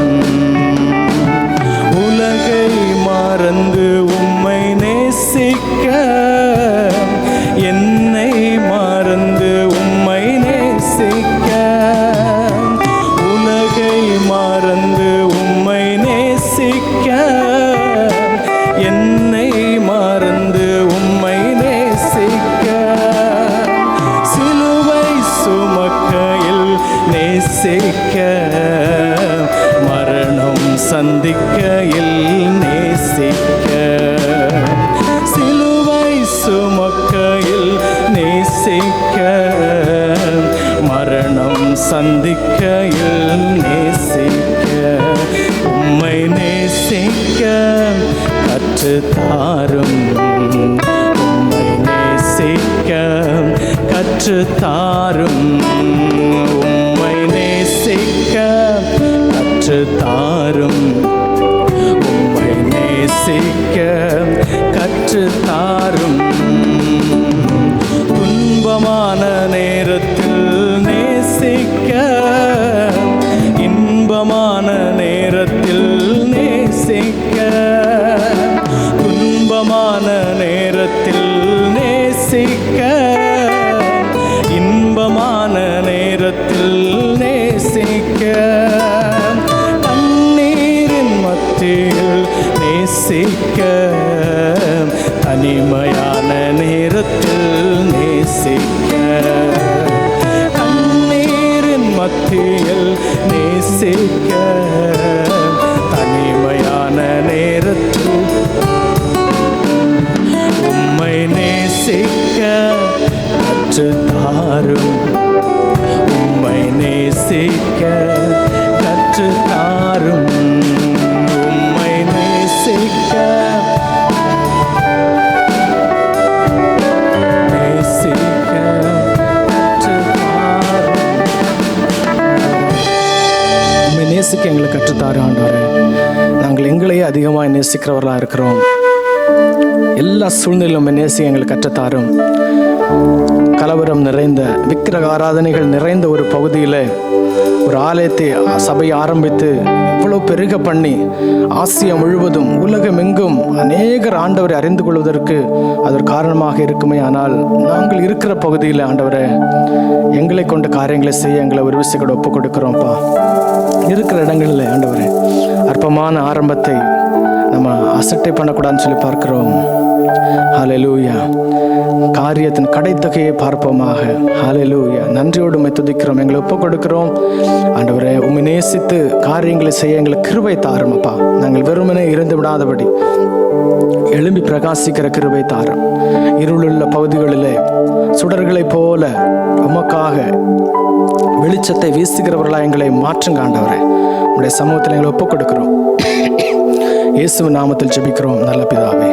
உலகை மறந்து உம்மை நேசிக்க, என்னை மறந்து உம்மை நேசிக்க, உலகை மறந்து உம்மை நேசிக்க, என்னை மறந்து உம்மை நேசிக்க, சிலுவை சுமக்கையில் நேசிக்க, மரணம் சந்திக்கையில் நேசிக்க, சிலுவை சுமக்கையில் நேசிக்க, மரணம் சந்திக்கையில் நேசிக்க, உம்மை நேசிக்க கற்றுத்தாரும், உம்மை நேசிக்க கற்றுத்தாரும், உம்மை நேசிக்க கற்றுத்தாரும், உம்மை நேசிக்க கற்றுத்தாரும். துன்பமான நேரத்தில் நேசிக்க, இன்பமான நேரத்தில் நேசிக்க, துன்பமான நேரத்தில் நேசிக்க, இன்பமான நேரத்தில் நேசிக்க, கண்ணீரின் மத்தியில் நேசிக்க, தனிமையான நேரத்தில் நேசிக்க, கண்ணீரின் மத்தியில் நேசிக்க, தனிமையான நேரத்தில் உம்மை நேசிக்க கற்றுத்தாரும், உம்மை நேசிக்க கற்றுத்தாரும், உம்மை நேசிக்க நேசிக்க எங்களுக்கு கற்றுத்தாரு ஆண்டவரே. நாங்கள் எங்களையே அதிகமாக நேசிக்கிறவர்களாக இருக்கிறோம். எல்லா சூழ்நிலையும் நேசிக்க எங்களுக்கு கற்றுத்தாரும். கலவரம் நிறைந்த, விக்கிரக ஆராதனைகள் நிறைந்த ஒரு பகுதியில் ஒரு ஆலயத்தை, சபையை ஆரம்பித்து இவ்வளோ பெருக பண்ணி ஆசியா முழுவதும் உலகம் எங்கும் அநேகர் ஆண்டவரை அறிந்து கொள்வதற்கு அது காரணமாக இருக்குமே. ஆனால் நாங்கள் இருக்கிற பகுதியில் ஆண்டவரை எங்களை கொண்ட காரியங்களை செய்ய எங்களை ஒரு விஷயத்தோடு ஒப்பு கொடுக்குறோம்ப்பா. இருக்கிற இடங்களில் ஆண்டவரே அற்பமான ஆரம்பத்தை நம்ம அசட்டை பண்ணக்கூடாதுன்னு சொல்லி பார்க்கிறோம். ஹல்லேலூயா. காரியத்தின் கடைத்தொகையை பார்ப்போமாக. ஹல்லேலூயா. நன்றியோடு உம்மை துதிக்கிறோம், எங்களை ஒப்பு கொடுக்கிறோம் ஆண்டவரே. உம்மை நேசித்து காரியங்களை செய்ய எங்களுக்கு கிருபை தாரும் அப்பா. நாங்கள் வெறுமனே இருந்து விடாதபடி எழும்பி பிரகாசிக்கிற கிருபை தாரும். இருளுள்ள பகுதிகளிலே சுடர்களைப் போல உமக்காக வெளிச்சத்தை வீசுகிறவர்களாக எங்களை மாற்றுங்க ஆண்டவரே. உடைய சமூகத்தில் எங்களை ஒப்புக் கொடுக்கிறோம். இயேசுவின் நாமத்தில் ஜெபிக்கிறோம் நல்ல பிதாவே.